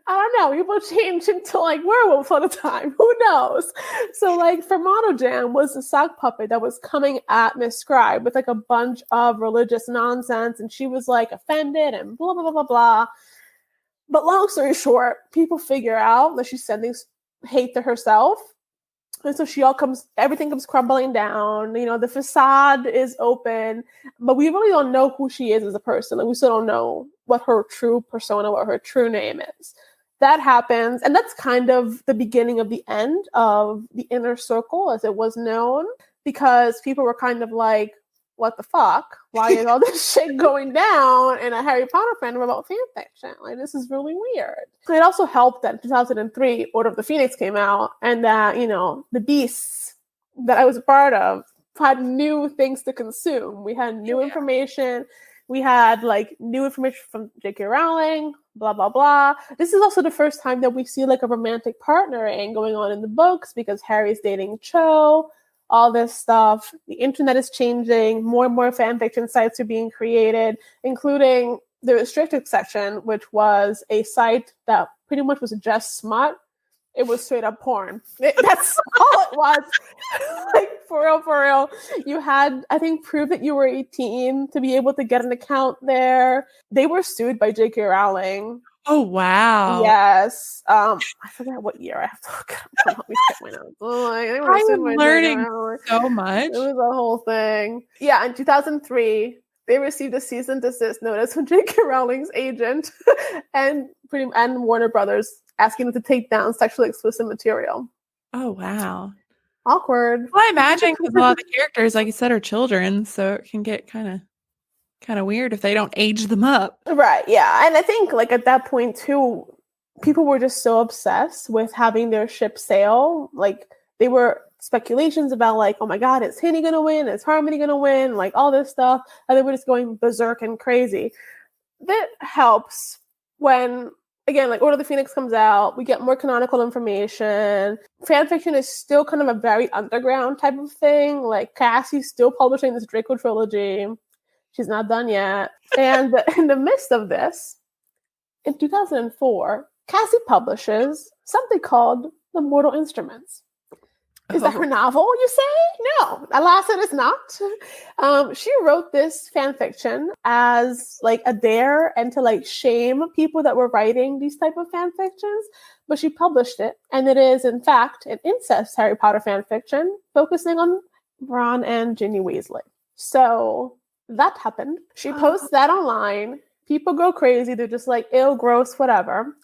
I don't know. People change into werewolves all the time. Who knows? So Formato Jam was a sock puppet that was coming at Miss Scribe with a bunch of religious nonsense. And she was offended and blah, blah, blah, blah, blah. But long story short, people figure out that she's sending hate to herself. And so everything comes crumbling down. The facade is open, but we really don't know who she is as a person. We still don't know what her true persona, what her true name is. That happens. And that's kind of the beginning of the end of the inner circle as it was known, because people were kind of like, what the fuck? Why is all this shit going down in a Harry Potter fandom about fanfiction? This is really weird. It also helped that in 2003, Order of the Phoenix came out, and that, the beasts that I was a part of had new things to consume. We had new information. We had new information from J.K. Rowling, blah, blah, blah. This is also the first time that we see a romantic partnering going on in the books because Harry's dating Cho. All this stuff. The internet is changing. More and more fanfiction sites are being created, including the restricted section, which was a site that pretty much was just smut. It was straight up porn. That's all it was. For real. You had, I think, prove that you were 18 to be able to get an account there. They were sued by J.K. Rowling. Oh, wow. Yes. I forget what year. I have to look up. Let me check my notes. I'm learning so much. It was a whole thing. Yeah, in 2003, they received a cease and desist notice from J.K. Rowling's agent and Warner Brothers asking them to take down sexually explicit material. Oh, wow. Awkward. Well, I imagine because a lot of the characters, like you said, are children, so it can get kind of weird if they don't age them up. Right, yeah. And I think at that point too, people were just so obsessed with having their ship sail. They were speculations about oh my God, is Hinny gonna win? Is Harmony gonna win? All this stuff. And they were just going berserk and crazy. That helps when, again, Order of the Phoenix comes out, we get more canonical information. Fanfiction is still kind of a very underground type of thing. Cassie's still publishing this Draco trilogy. She's not done yet. And in the midst of this, in 2004, Cassie publishes something called The Mortal Instruments. Is that her novel, you say? No, alas, it is not. She wrote this fan fiction as a dare and to shame people that were writing these type of fan fictions, but she published it, and it is in fact an incest Harry Potter fan fiction focusing on Ron and Ginny Weasley. So that happened. She posts that online. People go crazy. They're just ill, gross, whatever.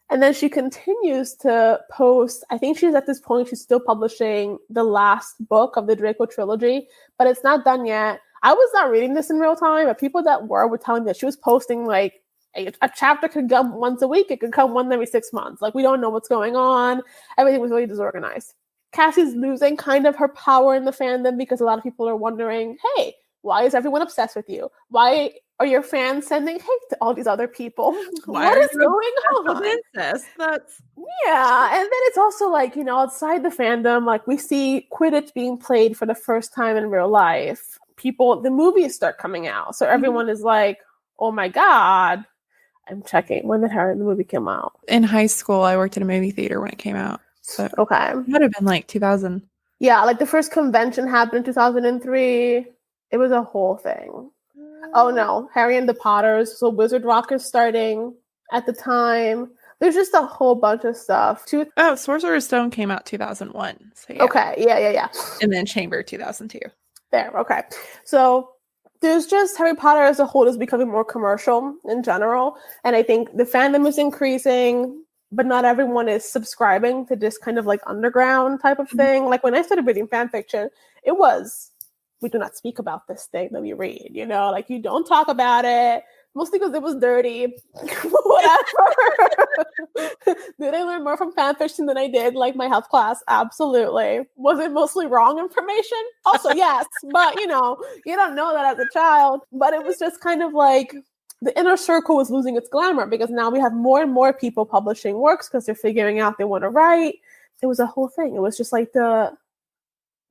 And then she continues to post. I think she's at this point, she's still publishing the last book of the Draco trilogy, but it's not done yet. I was not reading this in real time, but people that were telling me that she was posting a chapter could come once a week. It could come once every 6 months. We don't know what's going on. Everything was really disorganized. Cassie's losing kind of her power in the fandom because a lot of people are wondering, hey, why is everyone obsessed with you? Why are your fans sending hate to all these other people? What is going on? Incest? Yeah, and then it's also outside the fandom, we see Quidditch being played for the first time in real life. The movies start coming out, so everyone is oh my God. I'm checking when the movie came out. In high school, I worked in a movie theater when it came out. So Okay. it would have been like 2000. Yeah, like the first convention happened in 2003. It was a whole thing. Oh no, Harry and the Potters. So Wizard Rock is starting at the time. There's just a whole bunch of stuff. Oh, Sorcerer's Stone came out 2001. So yeah. Okay, yeah. And then Chamber 2002. There, okay. So there's just Harry Potter as a whole is becoming more commercial in general. And I think the fandom is increasing, but not everyone is subscribing to this kind of like underground type of thing. Like when I started reading fan fiction, it was, we do not speak about this thing that we read, you know, like you don't talk about it. Mostly because it was dirty. Whatever. Did I learn more from fan fiction than I did like my health class? Absolutely. Was it mostly wrong information? Also, yes. But, you know, you don't know that as a child. But it was just kind of like the inner circle was losing its glamour because now we have more and more people publishing works because they're figuring out they want to write. It was a whole thing. It was just like the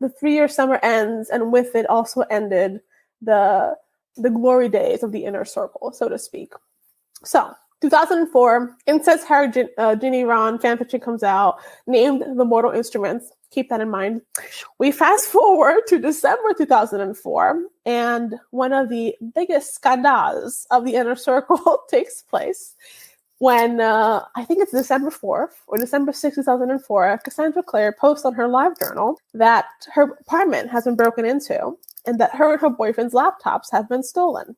3-year summer ends, and with it also ended the glory days of the inner circle, so to speak. So, 2004, Incest Harry Ginny Ron fanfiction comes out, named The Mortal Instruments. Keep that in mind. We fast forward to December 2004, and one of the biggest scandals of the inner circle takes place when, I think it's December 4th or December 6th, 2004, Cassandra Clare posts on her live journal that her apartment has been broken into and that her and her boyfriend's laptops have been stolen.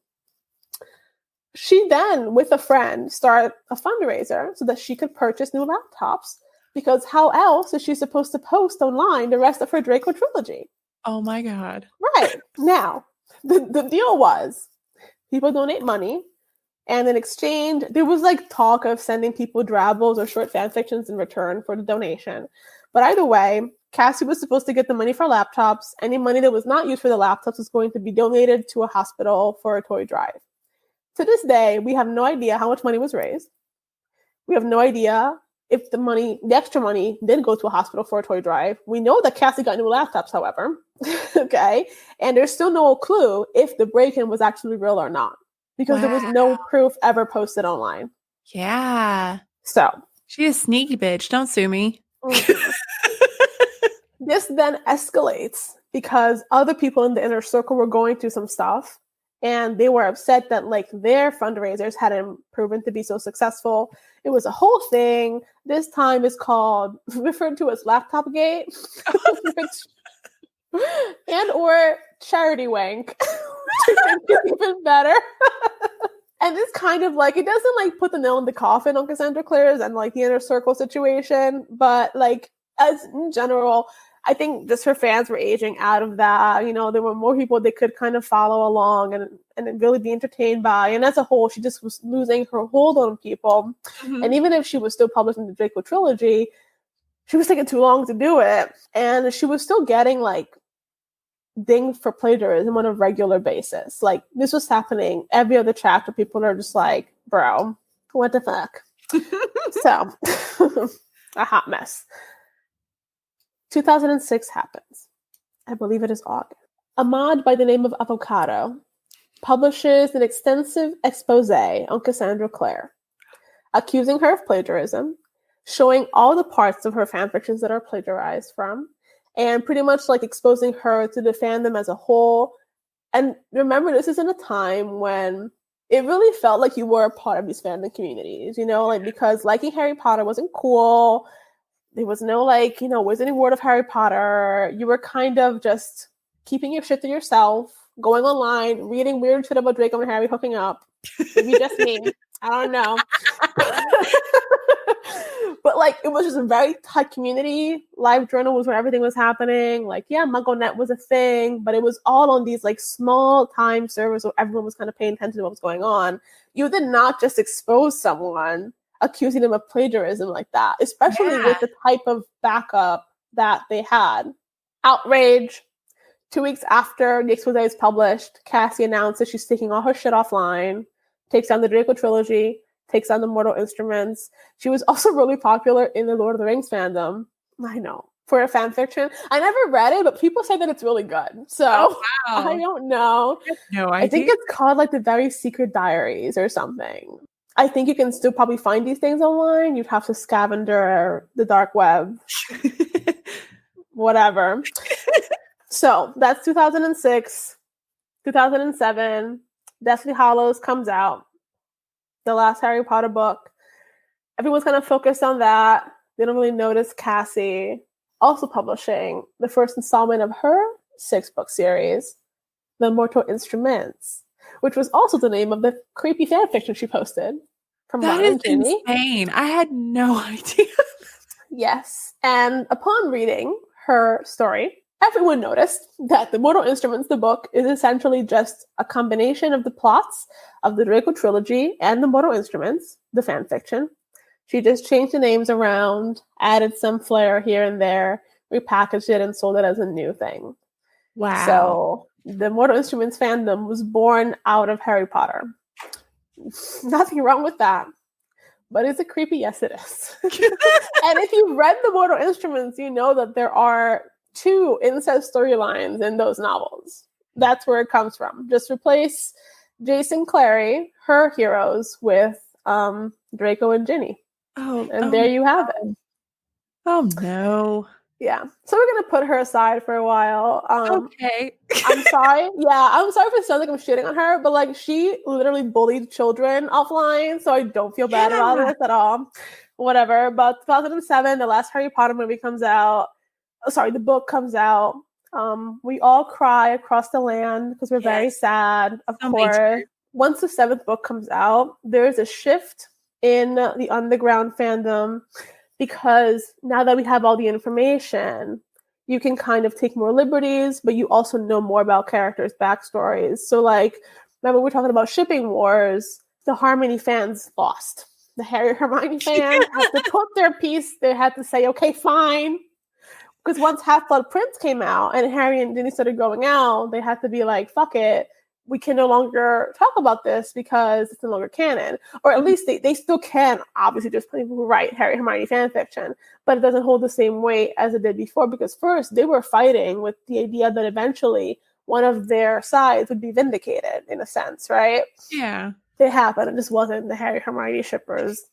She then, with a friend, started a fundraiser so that she could purchase new laptops, because how else is she supposed to post online the rest of her Draco trilogy? Oh my God. Right. Now, the deal was people donate money, and in exchange, there was like talk of sending people drabbles or short fan fictions in return for the donation. But either way, Cassie was supposed to get the money for laptops. Any money that was not used for the laptops was going to be donated to a hospital for a toy drive. To this day, we have no idea how much money was raised. We have no idea if the extra money did go to a hospital for a toy drive. We know that Cassie got new laptops, however. Okay. And there's still no clue if the break-in was actually real or not, because there was no proof ever posted online. Yeah. So. She's a sneaky bitch. Don't sue me. This then escalates because other people in the inner circle were going through some stuff, and they were upset that like their fundraisers hadn't proven to be so successful. It was a whole thing. This time is referred to as Laptop Gate, and or Charity Wank, which I think is even better. And it's kind of like, it doesn't like put the nail in the coffin on Cassandra Clare's and like the inner circle situation, but like as in general, I think just her fans were aging out of that. You know, there were more people they could kind of follow along and really be entertained by. And as a whole, she just was losing her hold on people. Mm-hmm. And even if she was still publishing the Draco trilogy, she was taking too long to do it. And she was still getting like dinged for plagiarism on a regular basis. Like this was happening every other chapter. People are just like, bro, what the fuck? So, a hot mess. 2006 happens. I believe it is August. A mod by the name of Avocado publishes an extensive expose on Cassandra Clare, accusing her of plagiarism, showing all the parts of her fanfictions that are plagiarized from, and pretty much like exposing her to the fandom as a whole. And remember, this is in a time when it really felt like you were a part of these fandom communities, you know, like because liking Harry Potter wasn't cool. There was no like, you know, Wizarding World of Harry Potter. You were kind of just keeping your shit to yourself, going online, reading weird shit about Draco and Harry hooking up. Maybe just me. I don't know. But like, it was just a very tight community. Live journal was where everything was happening. Like, yeah, MuggleNet was a thing, but it was all on these like small time servers where everyone was kind of paying attention to what was going on. You did not just expose someone accusing them of plagiarism like that, especially with the type of backup that they had. Outrage. 2 weeks after the expose is published, Cassie announces she's taking all her shit offline, takes down the Draco trilogy, takes down the Mortal Instruments. She was also really popular in the Lord of the Rings fandom. I know. For a fan fiction. I never read it, but people say that it's really good. So I don't know. No idea. I think it's called like the Very Secret Diaries or something. I think you can still probably find these things online. You'd have to scavenger the dark web. Whatever. So that's 2006. 2007, Deathly Hallows comes out. The last Harry Potter book. Everyone's kind of focused on that. They don't really notice Cassie also publishing the first installment of her 6-book series, The Mortal Instruments, which was also the name of the creepy fan fiction she posted from That Ron is and Ginny. insane. I had no idea. Yes. And upon reading her story, everyone noticed that The Mortal Instruments, the book, is essentially just a combination of the plots of the Draco trilogy and The Mortal Instruments, the fan fiction. She just changed the names around, added some flair here and there, repackaged it, and sold it as a new thing. Wow. So the Mortal Instruments fandom was born out of Harry Potter. Nothing wrong with that. But is it creepy? Yes, it is. And if you've read The Mortal Instruments, you know that there are 2 incest storylines in those novels. That's where it comes from. Just replace Jason Clary, her heroes, with Draco and Ginny. There you have it. Oh, no. Yeah. So we're going to put her aside for a while. Okay. I'm sorry. Yeah, I'm sorry if it sounds like I'm shitting on her, but like she literally bullied children offline, so I don't feel bad about this at all. Whatever. But 2007, the last Harry Potter movie comes out. The book comes out. We all cry across the land because we're very sad, of course. Once the 7th book comes out, there's a shift in the underground fandom because now that we have all the information, you can kind of take more liberties, but you also know more about characters' backstories. So, like, remember we were talking about shipping wars, the Harmony fans lost. The Harry Hermione fans had to put their piece, they had to say, okay, fine. Because once Half-Blood Prince came out and Harry and Ginny started going out, they had to be like, fuck it. We can no longer talk about this because it's no longer canon. Or at least they still can, obviously, there's plenty of people who write Harry Hermione fan fiction, but it doesn't hold the same weight as it did before because first they were fighting with the idea that eventually one of their sides would be vindicated in a sense, right? Yeah. It happened. It just wasn't the Harry Hermione shippers.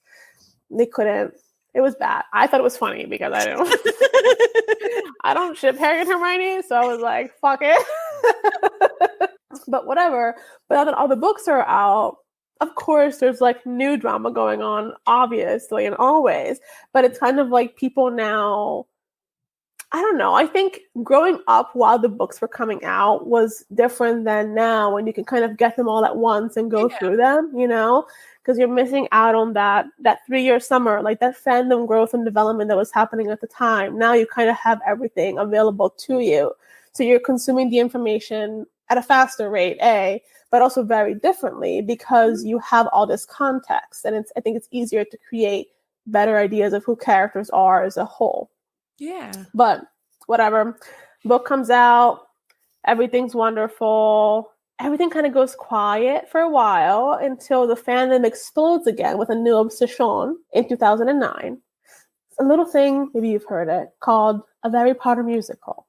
They couldn't. It was bad. I thought it was funny because I don't ship Harry and Hermione, so I was like, fuck it. But whatever. But now that all the books are out, of course, there's like new drama going on, obviously, and always. But it's kind of like people now, I don't know. I think growing up while the books were coming out was different than now when you can kind of get them all at once and go through them, you know? Because you're missing out on that 3-year summer, like that fandom growth and development that was happening at the time. Now you kind of have everything available to you. So you're consuming the information at a faster rate, but also very differently because you have all this context. And I think it's easier to create better ideas of who characters are as a whole. Yeah. But whatever. Book comes out. Everything's wonderful. Everything kind of goes quiet for a while until the fandom explodes again with a new obsession in 2009. A little thing, maybe you've heard it, called A Harry Potter Musical.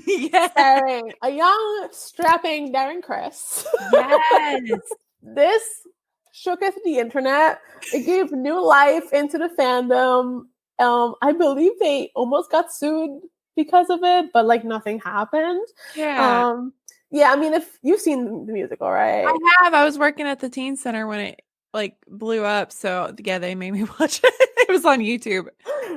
Yes. Starring a young, strapping Darren Criss. Yes. This shooketh the internet. It gave new life into the fandom. I believe they almost got sued because of it, but like nothing happened. Yeah. Yeah, I mean, if you've seen the musical, right? I have. I was working at the teen center when it like blew up. So yeah, they made me watch it. It was on YouTube.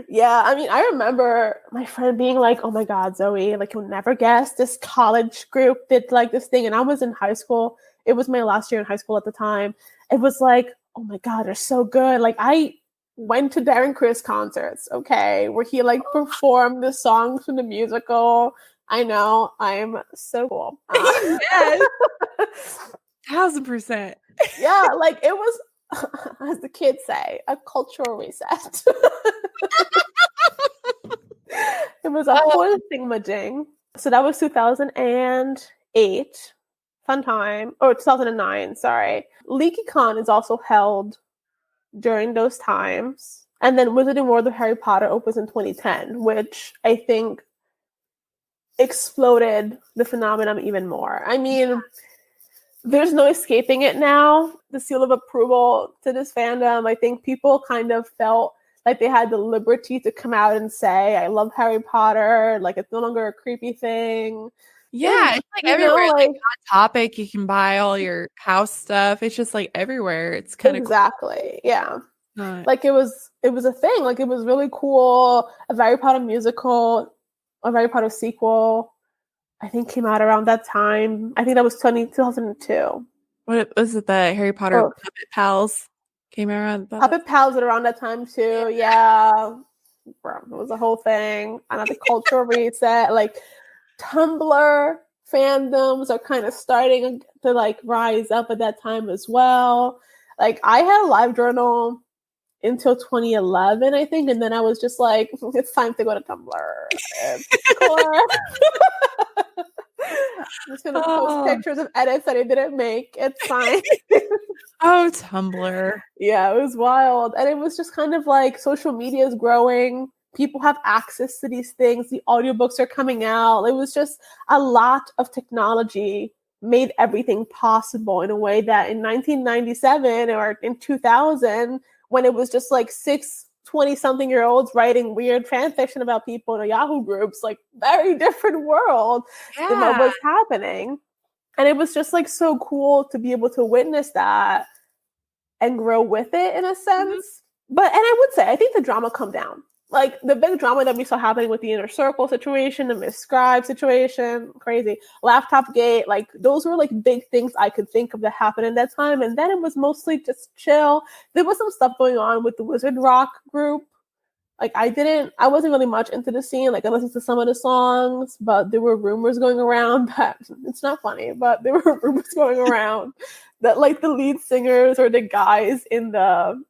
Yeah, I mean, I remember my friend being like, oh my God, Zoe, like you'll never guess this college group did like this thing. And I was in high school. It was my last year in high school at the time. It was like, oh my God, they're so good. Like I went to Darren Criss concerts, okay, where he like performed the songs from the musical. I know, I'm so cool. Yes. 1000%. Yeah, like it was, as the kids say, a cultural reset. It was a whole thingamajig. So that was 2008. Fun time. Or 2009, sorry. LeakyCon is also held during those times. And then Wizarding World of Harry Potter opens in 2010, which I think exploded the phenomenon even more. I mean, there's no escaping it now. The seal of approval to this fandom. I think people kind of felt like they had the liberty to come out and say, I love Harry Potter. Like, it's no longer a creepy thing. Yeah, And, it's like everywhere. know, Like Hot Topic, you can buy all your house stuff. It's just like everywhere. It's kind of exactly. Cool. Yeah. Like it was a thing. Like it was really cool. A Harry Potter musical, a Harry Potter sequel, I think came out around that time. I think that was 2002. What was it? The Harry Potter Puppet Pals came around. Puppet Pals were around that time too. Yeah. Bro, it was a whole thing. Another cultural reset. Like Tumblr fandoms are kind of starting to like rise up at that time as well. Like I had a live journal until 2011, I think, and then I was just like, it's time to go to Tumblr. I'm just gonna post pictures of edits that I didn't make. It's fine. Oh, Tumblr. Yeah, it was wild. And it was just kind of like social media is growing. People have access to these things. The audiobooks are coming out. It was just a lot of technology made everything possible in a way that in 1997 or in 2000, when it was just like 20-something-year-olds writing weird fan fiction about people in Yahoo groups, like very different world than what was happening. And it was just like so cool to be able to witness that and grow with it in a sense. But, and I would say, I think the drama come down. Like the big drama that we saw happening with the Inner Circle situation, the Miss Scribe situation, crazy, Laptop Gate, like those were like big things I could think of that happened in that time. And then it was mostly just chill. There was some stuff going on with the Wizard Rock group. Like I wasn't really much into the scene. Like I listened to some of the songs, but there were rumors going around that it's not funny, but there were rumors going around that like the lead singers or the guys in the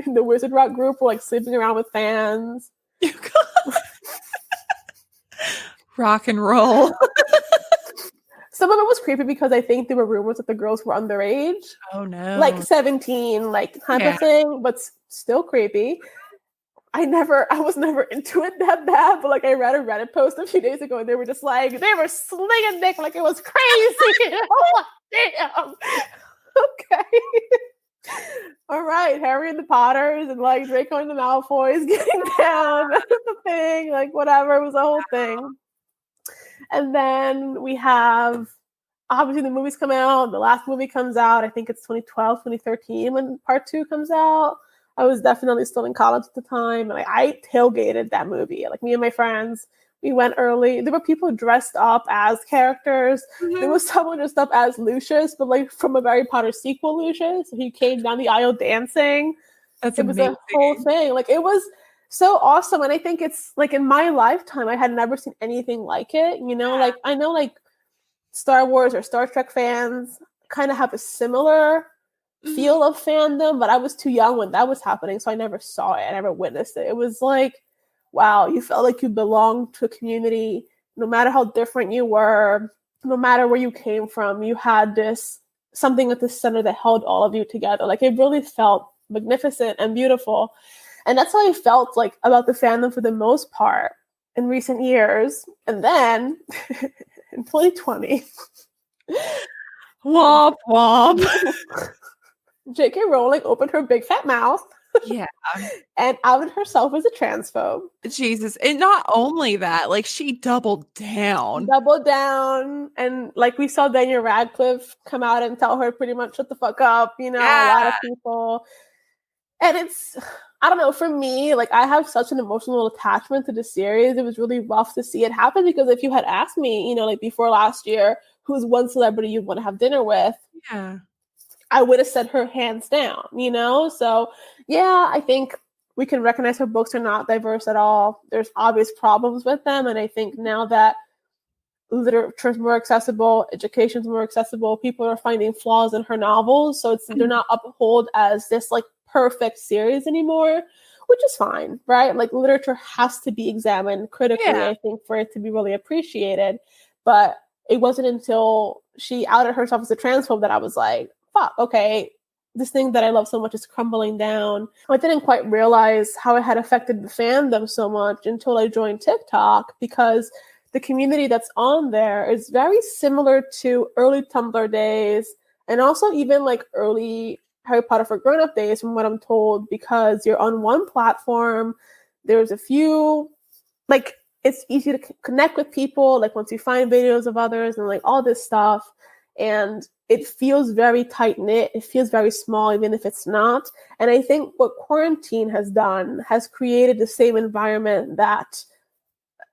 Wizard Rock group were like sleeping around with fans. Rock and roll. Some of it was creepy because I think there were rumors that the girls were underage. Oh no. Like 17, like type of thing, but still creepy. I was never into it that bad, but like I read a Reddit post a few days ago and they were just like, they were slinging dick like it was crazy. Oh, damn. Okay. All right, Harry and the Potters and like Draco and the Malfoys getting down. That's the thing. Like whatever, it was a whole thing. And then we have obviously the movies come out. The last movie comes out. I think it's 2012, 2013 when part 2 comes out. I was definitely still in college at the time. And I tailgated that movie. Like me and my friends, we went early. There were people dressed up as characters. Mm-hmm. There was someone dressed up as Lucius, but like from a Harry Potter sequel Lucius. He came down the aisle dancing. That's amazing. It was a whole thing. Like it was so awesome. And I think it's like in my lifetime, I had never seen anything like it. You know, like I know like Star Wars or Star Trek fans kind of have a similar feel of fandom, but I was too young when that was happening, so I never saw it. I never witnessed it. It was like, wow, you felt like you belonged to a community, no matter how different you were, no matter where you came from. You had this something at the center that held all of you together. Like it really felt magnificent and beautiful, and that's how I felt like about the fandom for the most part in recent years. And then in 2020, womp womp. J.K. Rowling opened her big fat mouth. Yeah. And outed herself as a transphobe. Jesus. And not only that, like she doubled down. And like we saw Daniel Radcliffe come out and tell her pretty much shut the fuck up, you know, a lot of people. And it's, I don't know, for me, like I have such an emotional attachment to the series. It was really rough to see it happen because if you had asked me, you know, like before last year, who's one celebrity you'd want to have dinner with? Yeah. I would have said her hands down, you know? So, yeah, I think we can recognize her books are not diverse at all. There's obvious problems with them. And I think now that literature is more accessible, education is more accessible, people are finding flaws in her novels. So they're not upheld as this like perfect series anymore, which is fine, right? Like literature has to be examined critically, I think, for it to be really appreciated. But it wasn't until she outed herself as a transphobe that I was like, fuck, okay, this thing that I love so much is crumbling down. I didn't quite realize how it had affected the fandom so much until I joined TikTok, because the community that's on there is very similar to early Tumblr days, and also even like early Harry Potter for grown-up days, from what I'm told, because you're on one platform. There's a few, like, it's easy to connect with people, like once you find videos of others and like all this stuff. And it feels very tight-knit. It feels very small, even if it's not. And I think what quarantine has done has created the same environment that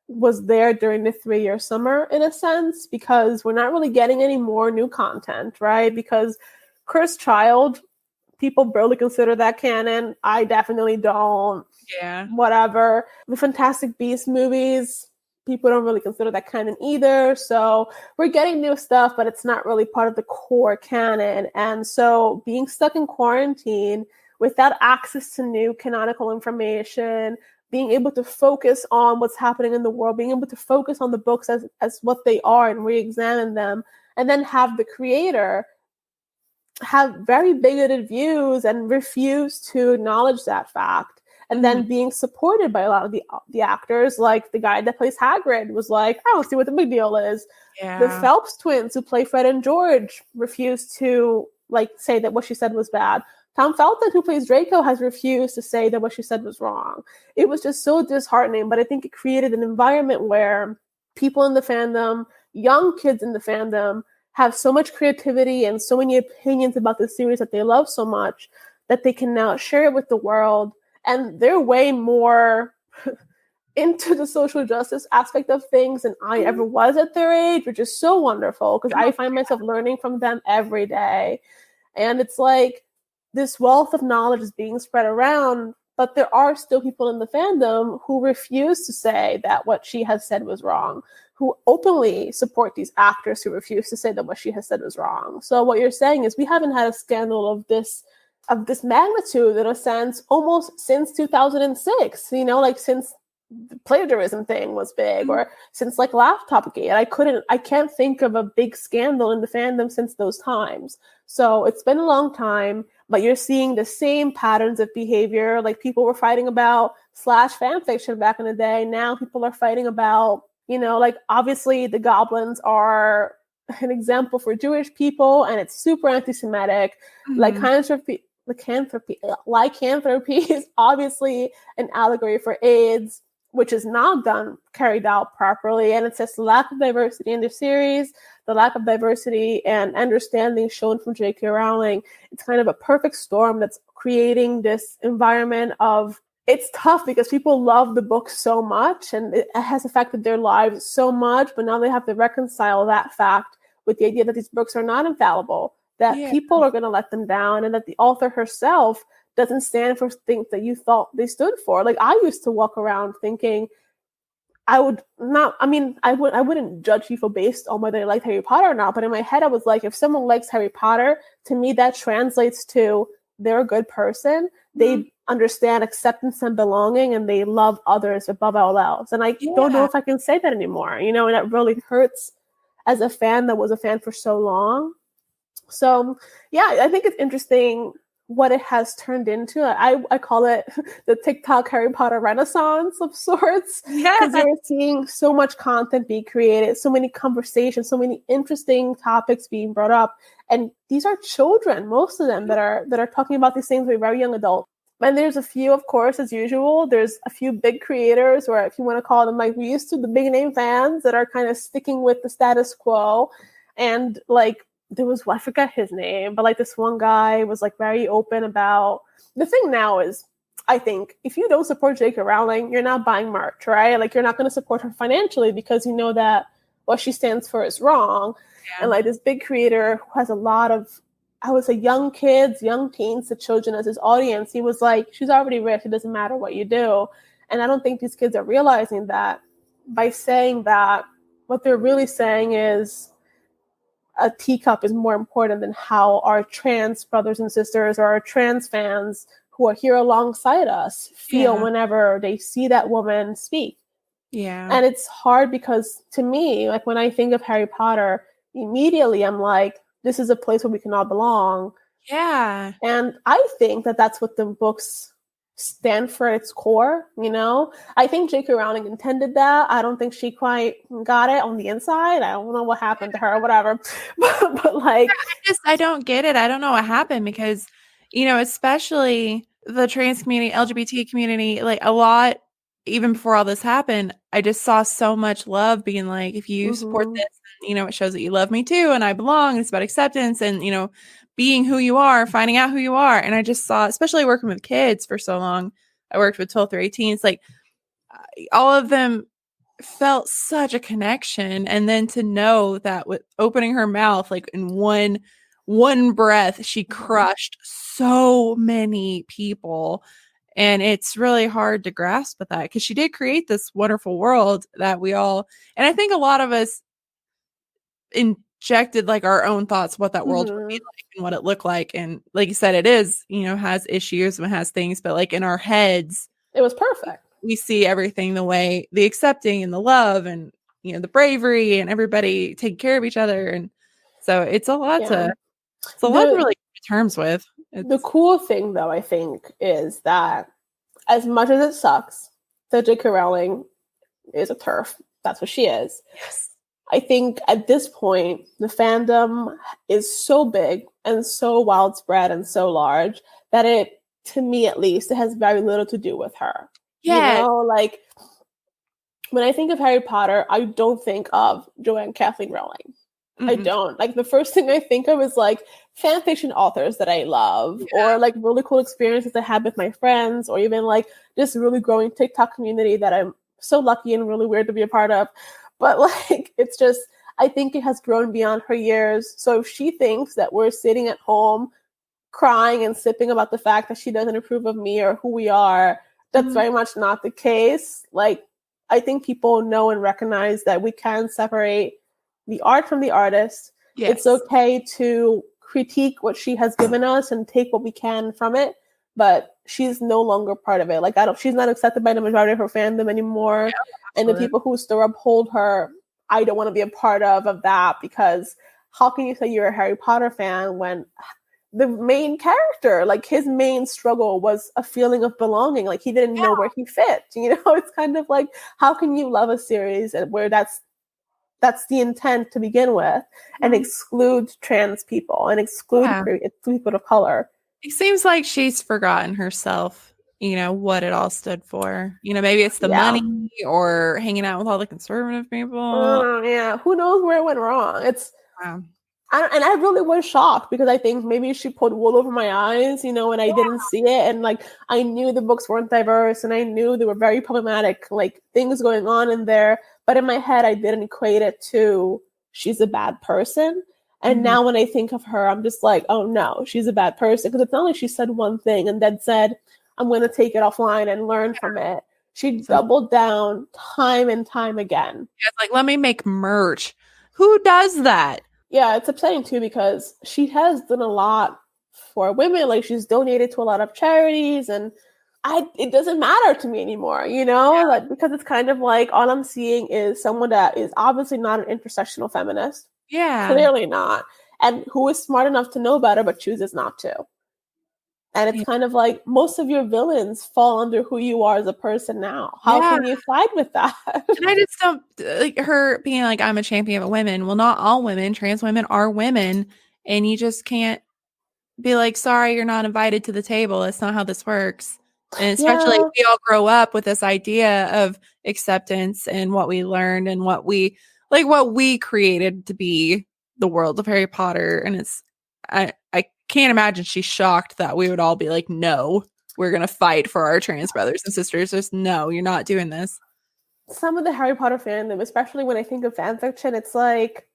was there during the 3-year summer, in a sense, because we're not really getting any more new content, right? Because Cursed Child, people barely consider that canon. I definitely don't. Yeah. Whatever. The Fantastic Beasts movies, people don't really consider that canon either. So we're getting new stuff, but it's not really part of the core canon. And so being stuck in quarantine without access to new canonical information, being able to focus on what's happening in the world, being able to focus on the books as what they are and re-examine them, and then have the creator have very bigoted views and refuse to acknowledge that fact. And then being supported by a lot of the actors, like the guy that plays Hagrid was like, I don't see what the big deal is. Yeah. The Phelps twins who play Fred and George refused to like say that what she said was bad. Tom Felton, who plays Draco, has refused to say that what she said was wrong. It was just so disheartening, but I think it created an environment where people in the fandom, young kids in the fandom, have so much creativity and so many opinions about the series that they love so much that they can now share it with the world. And they're way more into the social justice aspect of things than I ever was at their age, which is so wonderful because I find myself learning from them every day. And it's like this wealth of knowledge is being spread around, but there are still people in the fandom who refuse to say that what she has said was wrong, who openly support these actors who refuse to say that what she has said was wrong. So what you're saying is we haven't had a scandal of this magnitude, in a sense, almost since 2006, like since the plagiarism thing was big, or since like Laptopgate. I can't think of a big scandal in the fandom since those times. So it's been a long time, but you're seeing the same patterns of behavior. Like people were fighting about slash fan fiction back in the day. Now people are fighting about, like obviously the goblins are an example for Jewish people and it's super anti-Semitic. Lycanthropy is obviously an allegory for AIDS, which is not carried out properly. And it's just lack of diversity in the series, the lack of diversity and understanding shown from J.K. Rowling. It's kind of a perfect storm that's creating this environment of, it's tough because people love the book so much and it has affected their lives so much, but now they have to reconcile that fact with the idea that these books are not infallible, that people are going to let them down, and that the author herself doesn't stand for things that you thought they stood for. Like I used to walk around thinking I wouldn't judge people based on whether they liked Harry Potter or not, but in my head I was like, if someone likes Harry Potter, to me that translates to they're a good person. They understand acceptance and belonging, and they love others above all else. And I don't know if I can say that anymore, and that really hurts as a fan that was a fan for so long. So, I think it's interesting what it has turned into. I call it the TikTok Harry Potter renaissance of sorts. Because you're seeing so much content be created, so many conversations, so many interesting topics being brought up. And these are children, most of them, that are talking about these things with very young adults. And there's a few, of course, as usual, there's a few big creators, or if you want to call them like we used to, the big name fans that are kind of sticking with the status quo. And like, there was, I forget his name, but like this one guy was like very open about, the thing now is, I think if you don't support J.K. Rowling, you're not buying merch, right? Like you're not going to support her financially because you know that what she stands for is wrong. And like this big creator who has a lot of, I would say, young kids, young teens to children as his audience, he was like, she's already rich. It doesn't matter what you do. And I don't think these kids are realizing that by saying that, what they're really saying is, a teacup is more important than how our trans brothers and sisters or our trans fans who are here alongside us feel whenever they see that woman speak. Yeah. And it's hard because to me, like when I think of Harry Potter, immediately I'm like, this is a place where we can all belong. Yeah. And I think that that's what the books stand for its core, you know? I think J.K. Rowling intended that. I don't think she quite got it on the inside. I don't know what happened to her or whatever. but like, I don't get it. I don't know what happened because, especially the trans community, LGBT community, like a lot, even before all this happened, I just saw so much love being like, if you support this, it shows that you love me too and I belong. It's about acceptance and, being who you are, finding out who you are. And I just saw, especially working with kids for so long, I worked with 12 through 18. It's like all of them felt such a connection. And then to know that with opening her mouth, like in one breath, she crushed so many people. And it's really hard to grasp with that because she did create this wonderful world that we all, and I think a lot of us injected like our own thoughts what that world would be like and what it looked like. And like you said, it is, has issues and has things, but like in our heads, it was perfect. We see everything the way the accepting and the love and, the bravery and everybody taking care of each other. And so it's a lot to really come to terms with. The cool thing though, I think, is that as much as it sucks that J.K. Rowling is a TERF, that's what she is. Yes. I think at this point, the fandom is so big and so widespread and so large that it, to me at least, it has very little to do with her. Yeah. Like when I think of Harry Potter, I don't think of Joanne Kathleen Rowling. Mm-hmm. I don't. Like the first thing I think of is like fan fiction authors that I love or like really cool experiences I had with my friends or even like this really growing TikTok community that I'm so lucky and really weird to be a part of. But like, it's just, I think it has grown beyond her years. So if she thinks that we're sitting at home crying and sipping about the fact that she doesn't approve of me or who we are, that's very much not the case. Like, I think people know and recognize that we can separate the art from the artist. Yes. It's okay to critique what she has given us and take what we can from it, but she's no longer part of it. Like, she's not accepted by the majority of her fandom anymore. Yeah, and the people who still uphold her, I don't want to be a part of that, because how can you say you're a Harry Potter fan when the main character, like his main struggle was a feeling of belonging. Like he didn't know where he fit, it's kind of like, how can you love a series where that's the intent to begin with and exclude trans people and exclude people of color. It seems like she's forgotten herself, what it all stood for. Maybe it's the money or hanging out with all the conservative people. Who knows where it went wrong? It's and I really was shocked because I think maybe she put wool over my eyes, and I didn't see it. And like, I knew the books weren't diverse and I knew they were very problematic, like things going on in there. But in my head, I didn't equate it to she's a bad person. And now when I think of her, I'm just like, oh no, she's a bad person. Because it's not like she said one thing and then said, I'm going to take it offline and learn from it. She doubled down time and time again. Yeah, it's like, let me make merch. Who does that? Yeah, it's upsetting too because she has done a lot for women. Like she's donated to a lot of charities and it doesn't matter to me anymore, like, because it's kind of like all I'm seeing is someone that is obviously not an intersectional feminist. Yeah. Clearly not. And who is smart enough to know better but chooses not to. And it's kind of like most of your villains fall under who you are as a person now. How can you fight with that? And I just don't like her being like, I'm a champion of women. Well, not all women. Trans women are women. And you just can't be like, sorry, you're not invited to the table. That's not how this works. And especially we all grow up with this idea of acceptance and what we learned and what we created to be the world of Harry Potter. And it's, I can't imagine she's shocked that we would all be like, no, we're going to fight for our trans brothers and sisters. Just no, you're not doing this. Some of the Harry Potter fandom, especially when I think of fan fiction, it's like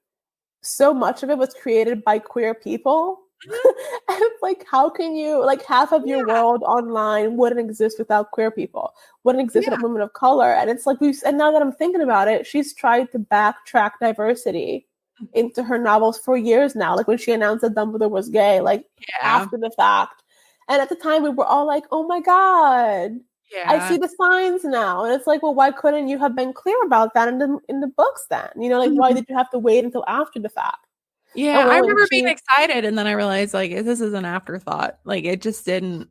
so much of it was created by queer people. And it's like, how can you, like, half of your world online wouldn't exist without queer people, wouldn't exist without women of color. And it's like, and now that I'm thinking about it, she's tried to backtrack diversity into her novels for years now. Like when she announced that Dumbledore was gay, like after the fact. And at the time we were all like, oh my God, I see the signs now. And it's like, well, why couldn't you have been clear about that in the books then? Like why did you have to wait until after the fact? Yeah, I remember being excited, and then I realized, like, this is an afterthought. Like, it just didn't.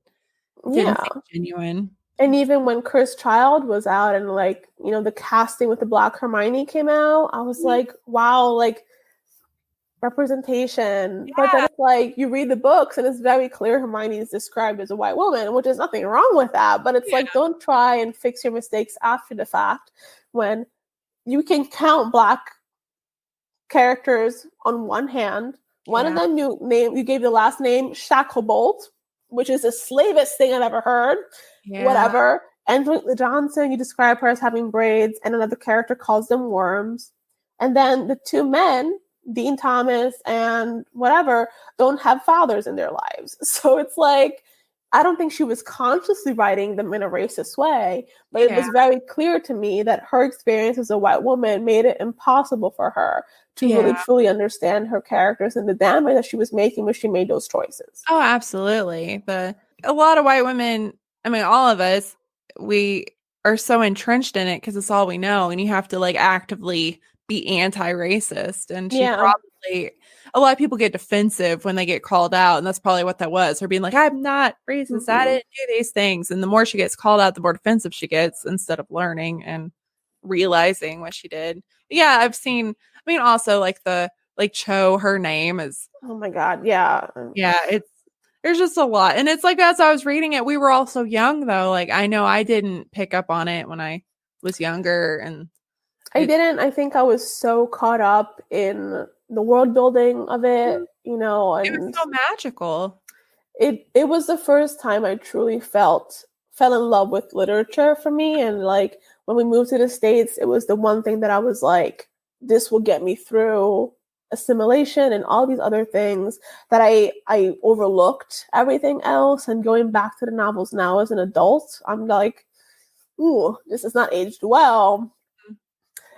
Didn't Yeah. seem genuine. And even when Chris Child was out and like, you know, the casting with the Black Hermione came out, I was like, wow, like representation. But then Yeah. it's like you read the books and it's very clear Hermione is described as a white woman, which is nothing wrong with that. But it's like, don't try and fix your mistakes after the fact when you can count Black characters on one hand. One of them you gave the last name Shacklebolt, which is the slavest thing I've ever heard. Yeah. Whatever. Angelique Johnson, you describe her as having braids, and another character calls them worms. And then the two men, Dean Thomas and whatever, don't have fathers in their lives. So it's like, I don't think she was consciously writing them in a racist way, but it was very clear to me that her experience as a white woman made it impossible for her to really truly understand her characters and the damage that she was making when she made those choices. Oh, absolutely. But a lot of white women, I mean, all of us, we are so entrenched in it because it's all we know. And you have to like actively be anti-racist. And she probably, a lot of people get defensive when they get called out. And that's probably what that was. Her being like, I'm not racist. I didn't do these things. And the more she gets called out, the more defensive she gets instead of learning and realizing what she did. But yeah, I've seen, I mean, also like Cho, her name is, oh my God. Yeah. Yeah. There's just a lot. And it's like, as I was reading it, we were all so young though. Like, I know I didn't pick up on it when I was younger. And I didn't. I think I was so caught up in the world building of it, you know, and it was so magical. It was the first time I truly fell in love with literature for me. And like when we moved to the States, it was the one thing that I was like, this will get me through assimilation and all these other things that I overlooked everything else. And going back to the novels now as an adult, I'm like, ooh, this is not aged well.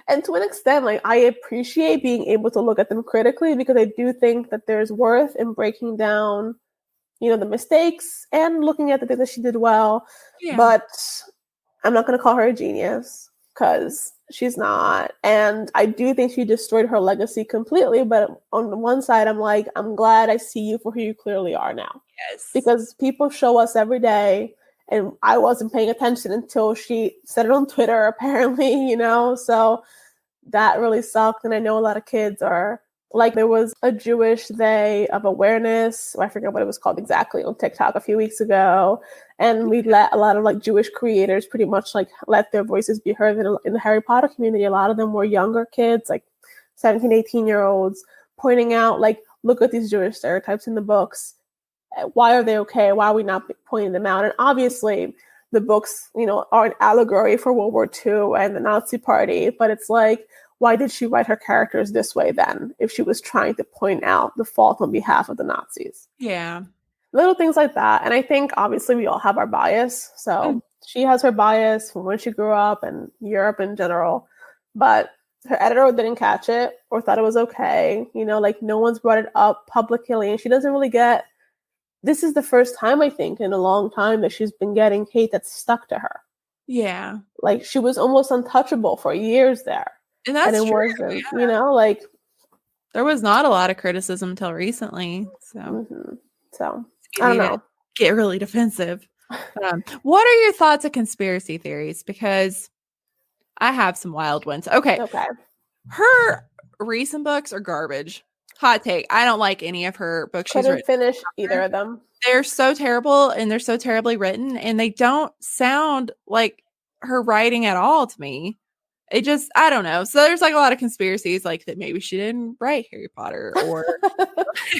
And to an extent, like I appreciate being able to look at them critically because I do think that there's worth in breaking down, you know, the mistakes and looking at the things that she did well. Yeah. But I'm not going to call her a genius because she's not. And I do think she destroyed her legacy completely. But on the one side, I'm like, I'm glad I see you for who you clearly are now. Yes. Because people show us every day. And I wasn't paying attention until she said it on Twitter, apparently, you know? So that really sucked. And I know a lot of kids are like, there was a Jewish Day of Awareness. I forget what it was called exactly on TikTok a few weeks ago. And we let a lot of like Jewish creators pretty much like let their voices be heard in the Harry Potter community. A lot of them were younger kids, like 17, 18-year-olds, pointing out like, look at these Jewish stereotypes in the books. Why are they okay? Why are we not pointing them out? And obviously the books, you know, are an allegory for World War II and the Nazi Party, but it's like, why did she write her characters this way then if she was trying to point out the fault on behalf of the Nazis? Yeah. Little things like that. And I think obviously we all have our bias. So she has her bias from when she grew up and Europe in general, but her editor didn't catch it or thought it was okay. You know, like no one's brought it up publicly and she doesn't really get. This is the first time, I think, in a long time that she's been getting hate that's stuck to her. Yeah. Like, she was almost untouchable for years there. And that's it true, wasn't, you know, like... There was not a lot of criticism until recently, so... So, I don't know. Get really defensive. What are your thoughts of conspiracy theories? Because I have some wild ones. Okay. Her recent books are garbage. Hot take. I don't like any of her books. Couldn't finish either of them. They're so terrible and they're so terribly written and they don't sound like her writing at all to me. It just, I don't know. So there's like a lot of conspiracies like that maybe she didn't write Harry Potter or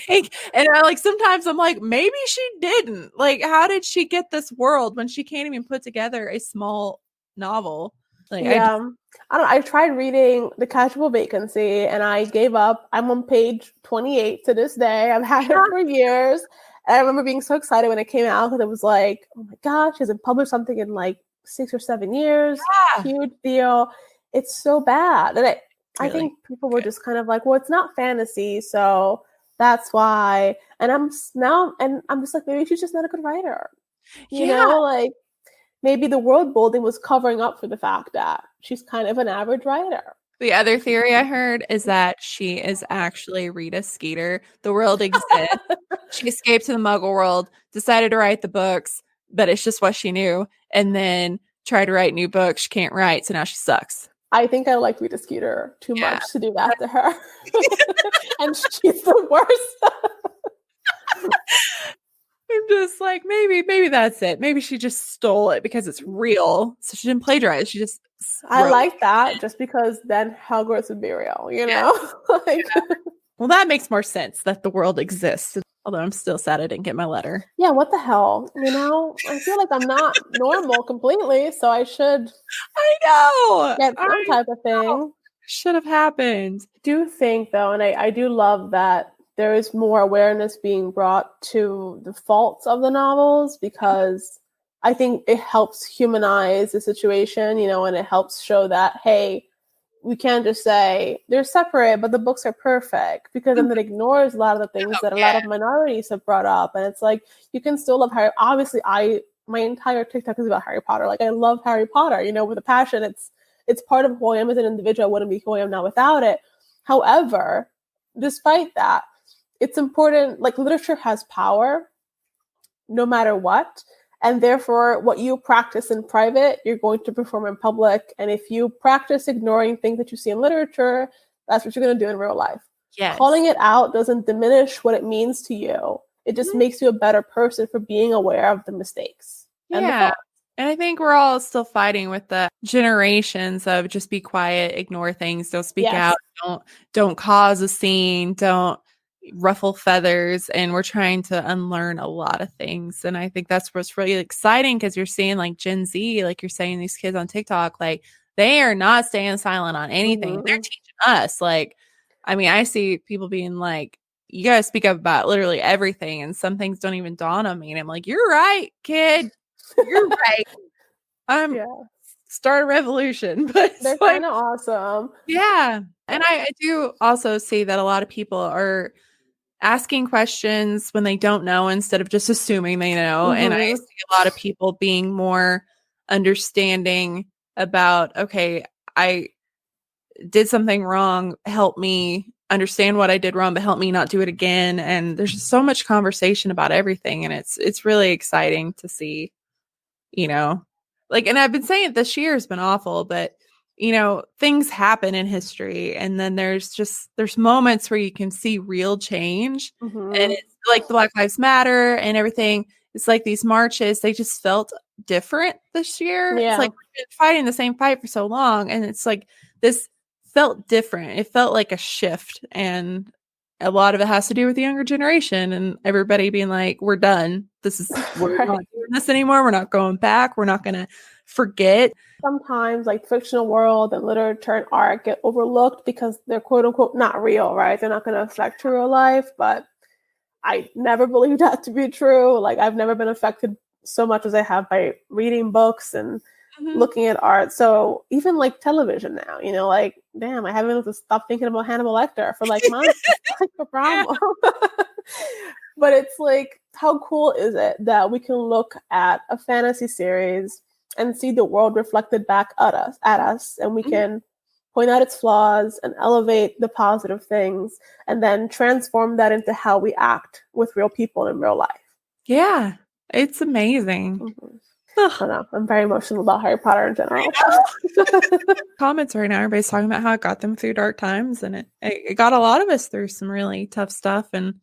like, and I like sometimes I'm like, maybe she didn't. Like, how did she get this world when she can't even put together a small novel? Like, yeah. I tried reading The Casual Vacancy and I gave up. I'm on page 28 to this day. I've had it for years. And I remember being so excited when it came out because it was like, oh my gosh, she hasn't published something in like 6 or 7 years. Yeah. Huge deal. It's so bad. And I think people were just kind of like, well, it's not fantasy, so that's why. And I'm just like, maybe she's just not a good writer. You know, like maybe the world building was covering up for the fact that she's kind of an average writer. The other theory I heard is that she is actually Rita Skeeter. The world exists. She escaped to the Muggle world, decided to write the books. but it's just what she knew. And then try to write new books. She can't write, so now she sucks. I think I like Rita Skeeter too much to do that to her. And she's the worst. I'm just like, maybe that's it. Maybe she just stole it because it's real. So she didn't plagiarize. She just I like that just because then Hogwarts would be real, you know? Like, well, that makes more sense that the world exists. Although I'm still sad I didn't get my letter. Yeah, what the hell? You know, I feel like I'm not normal completely, so I should get some type of thing. Should have happened. I do think, though, and I do love that there is more awareness being brought to the faults of the novels, because I think it helps humanize the situation, you know, and it helps show that, hey, we can't just say they're separate, but the books are perfect, because then it ignores a lot of the things that a lot of minorities have brought up. And it's like, you can still love Harry. Obviously, my entire TikTok is about Harry Potter. Like, I love Harry Potter, you know, with a passion. It's part of who I am as an individual. I wouldn't be who I am now without it. However, despite that, it's important, like, literature has power no matter what. And therefore, what you practice in private, you're going to perform in public. And if you practice ignoring things that you see in literature, that's what you're going to do in real life. Yes. Calling it out doesn't diminish what it means to you. It just makes you a better person for being aware of the mistakes. Yeah. And I think we're all still fighting with the generations of just be quiet, ignore things, don't speak out, don't cause a scene, don't ruffle feathers, and we're trying to unlearn a lot of things. And I think that's what's really exciting, because you're seeing like Gen Z, like you're saying, these kids on TikTok, like they are not staying silent on anything. They're teaching us. Like, I mean, I see people being like, you gotta speak up about literally everything, and some things don't even dawn on me, and I'm like, you're right, kid, you're right. Start a revolution. But they're kind of awesome. Yeah. And I do also see that a lot of people are asking questions when they don't know, instead of just assuming they know. And I see a lot of people being more understanding about, okay, I did something wrong, help me understand what I did wrong, but help me not do it again. And there's just so much conversation about everything, and it's really exciting to see, you know, like, and I've been saying it, this year has been awful, but you know, things happen in history, and then there's moments where you can see real change. And it's like the Black Lives Matter and everything. It's like these marches, they just felt different this year. It's like we've been fighting the same fight for so long, and it's like this felt different. It felt like a shift, and a lot of it has to do with the younger generation and everybody being like, we're done. We're not doing this anymore. We're not going back. We're not going to forget. Sometimes like fictional world and literature and art get overlooked because they're quote unquote not real, right? They're not going to affect real life, but I never believed that to be true. Like, I've never been affected so much as I have by reading books and looking at art. So even like television now, you know, like, damn, I haven't been able to stop thinking about Hannibal Lecter for like months. Like a problem. But it's like, how cool is it that we can look at a fantasy series and see the world reflected back at us, and we can point out its flaws and elevate the positive things, and then transform that into how we act with real people in real life. Yeah, it's amazing. I don't know. I'm very emotional about Harry Potter in general. Comments right now, everybody's talking about how it got them through dark times, and it got a lot of us through some really tough stuff, and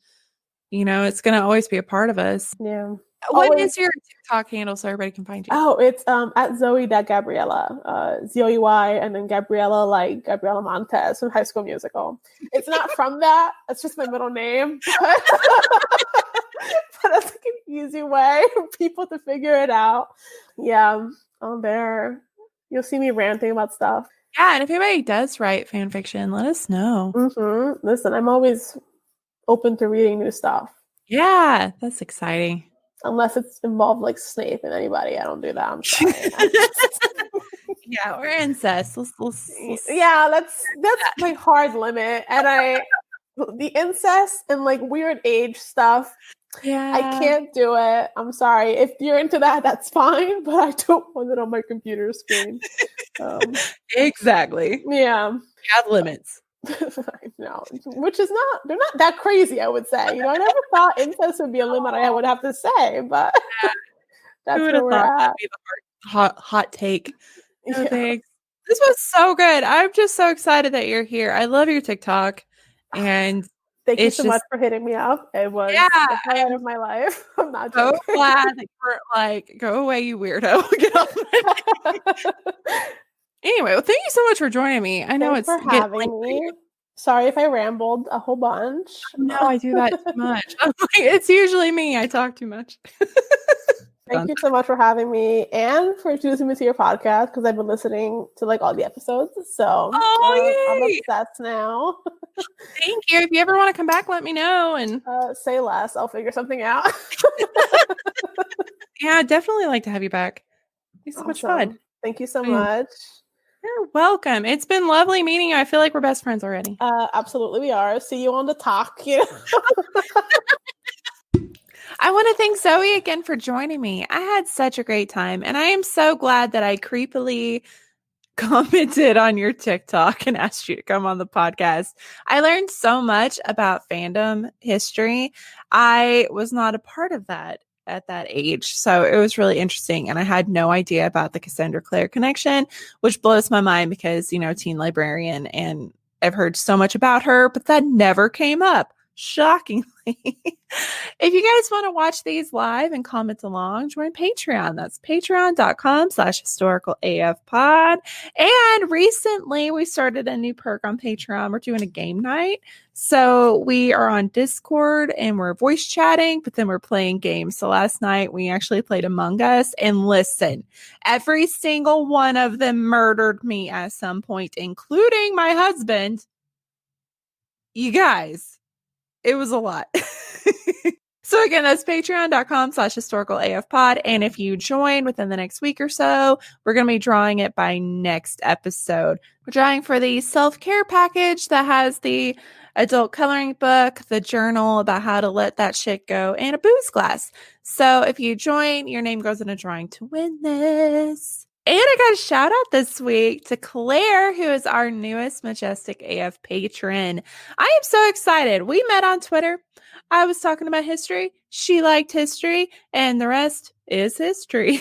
you know, it's going to always be a part of us. Yeah. What is your TikTok handle so everybody can find you? Oh, it's at Zoe.Gabriella. Z-O-E-Y, and then Gabriella, like Gabriella Montez from High School Musical. It's not from that. It's just my middle name. But it's like an easy way for people to figure it out. Yeah, I'm there. You'll see me ranting about stuff. Yeah, and if anybody does write fan fiction, let us know. Listen, I'm always open to reading new stuff. Yeah, that's exciting. Unless it's involved like Snape and anybody. I don't do that. I'm sorry. Yeah, or incest. Let's yeah, that's my hard limit. And the incest and like weird age stuff, I can't do it. I'm sorry. If you're into that, that's fine, but I don't want it on my computer screen. Exactly. Yeah. You have limits. No, which is they're not that crazy, I would say. You know, I never thought incest would be a limit I would have to say, but Who That's would where have we're thought at. that'd be the hot take? No Yeah. thanks. This was so good. I'm just so excited that you're here. I love your TikTok, and Thank you it's so much just for hitting me up. It was yeah. the highlight I'm of my life. I'm not so joking. glad that you were like, go away, you weirdo. Get off my Anyway, well, thank you so much for joining me. I know Thanks it's for getting late having for you. me. Sorry if I rambled a whole bunch. No, I do that too much. I'm like, it's usually me. I talk too much. Thank you so much for having me and for introducing me to your podcast because I've been listening to like all the episodes. So I'm Oh, yay. obsessed now. Thank you. If you ever want to come back, let me know. And Say less. I'll figure something out. yeah, I'd definitely like to have you back. It's so much fun. Thank you so much. You're welcome. It's been lovely meeting you. I feel like we're best friends already. Absolutely, we are. See you on the talk. I want to thank Zoe again for joining me. I had such a great time, and I am so glad that I creepily commented on your TikTok and asked you to come on the podcast. I learned so much about fandom history. I was not a part of that at that age, so it was really interesting, and I had no idea about the Cassandra Clare connection, which blows my mind because, you know, teen librarian, and I've heard so much about her, but that never came up. Shockingly. If you guys want to watch these live and comment along, join Patreon. That's patreon.com/historicalafpod. And recently we started a new perk on Patreon. We're doing a game night. So we are on Discord and we're voice chatting, but then we're playing games. So last night we actually played Among Us, and listen, every single one of them murdered me at some point, including my husband. You guys, it was a lot. So again, that's patreon.com/historicalafpod. And if you join within the next week or so, we're going to be drawing it by next episode. We're drawing for the self-care package that has the adult coloring book, the journal about how to let that shit go, and a booze glass. So if you join, your name goes in a drawing to win this. And I got a shout out this week to Claire, who is our newest Majestic AF patron. I am so excited. We met on Twitter. I was talking about history. She liked history, and the rest is history.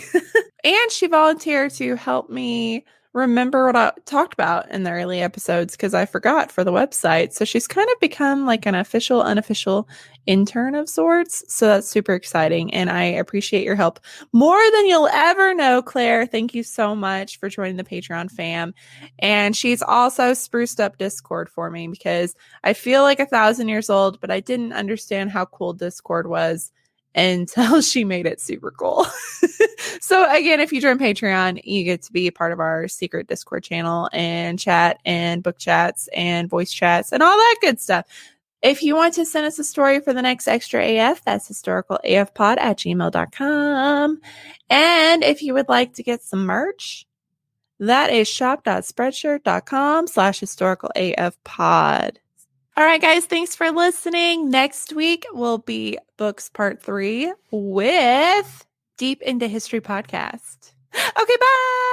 And she volunteered to help me remember what I talked about in the early episodes because I forgot for the website. So she's kind of become like an official, unofficial intern of sorts. So that's super exciting. And I appreciate your help more than you'll ever know, Claire. Thank you so much for joining the Patreon fam. And she's also spruced up Discord for me because I feel like 1,000 years old, but I didn't understand how cool Discord was until she made it super cool. So again, if you join Patreon, you get to be a part of our secret Discord channel and chat and book chats and voice chats and all that good stuff. If you want to send us a story for the next Extra AF, that's historicalafpod@gmail.com. And if you would like to get some merch, that is shop.spreadshirt.com/historicalafpod. All right, guys, thanks for listening. Next week will be Books Part 3 with Deep into History podcast. Okay, bye.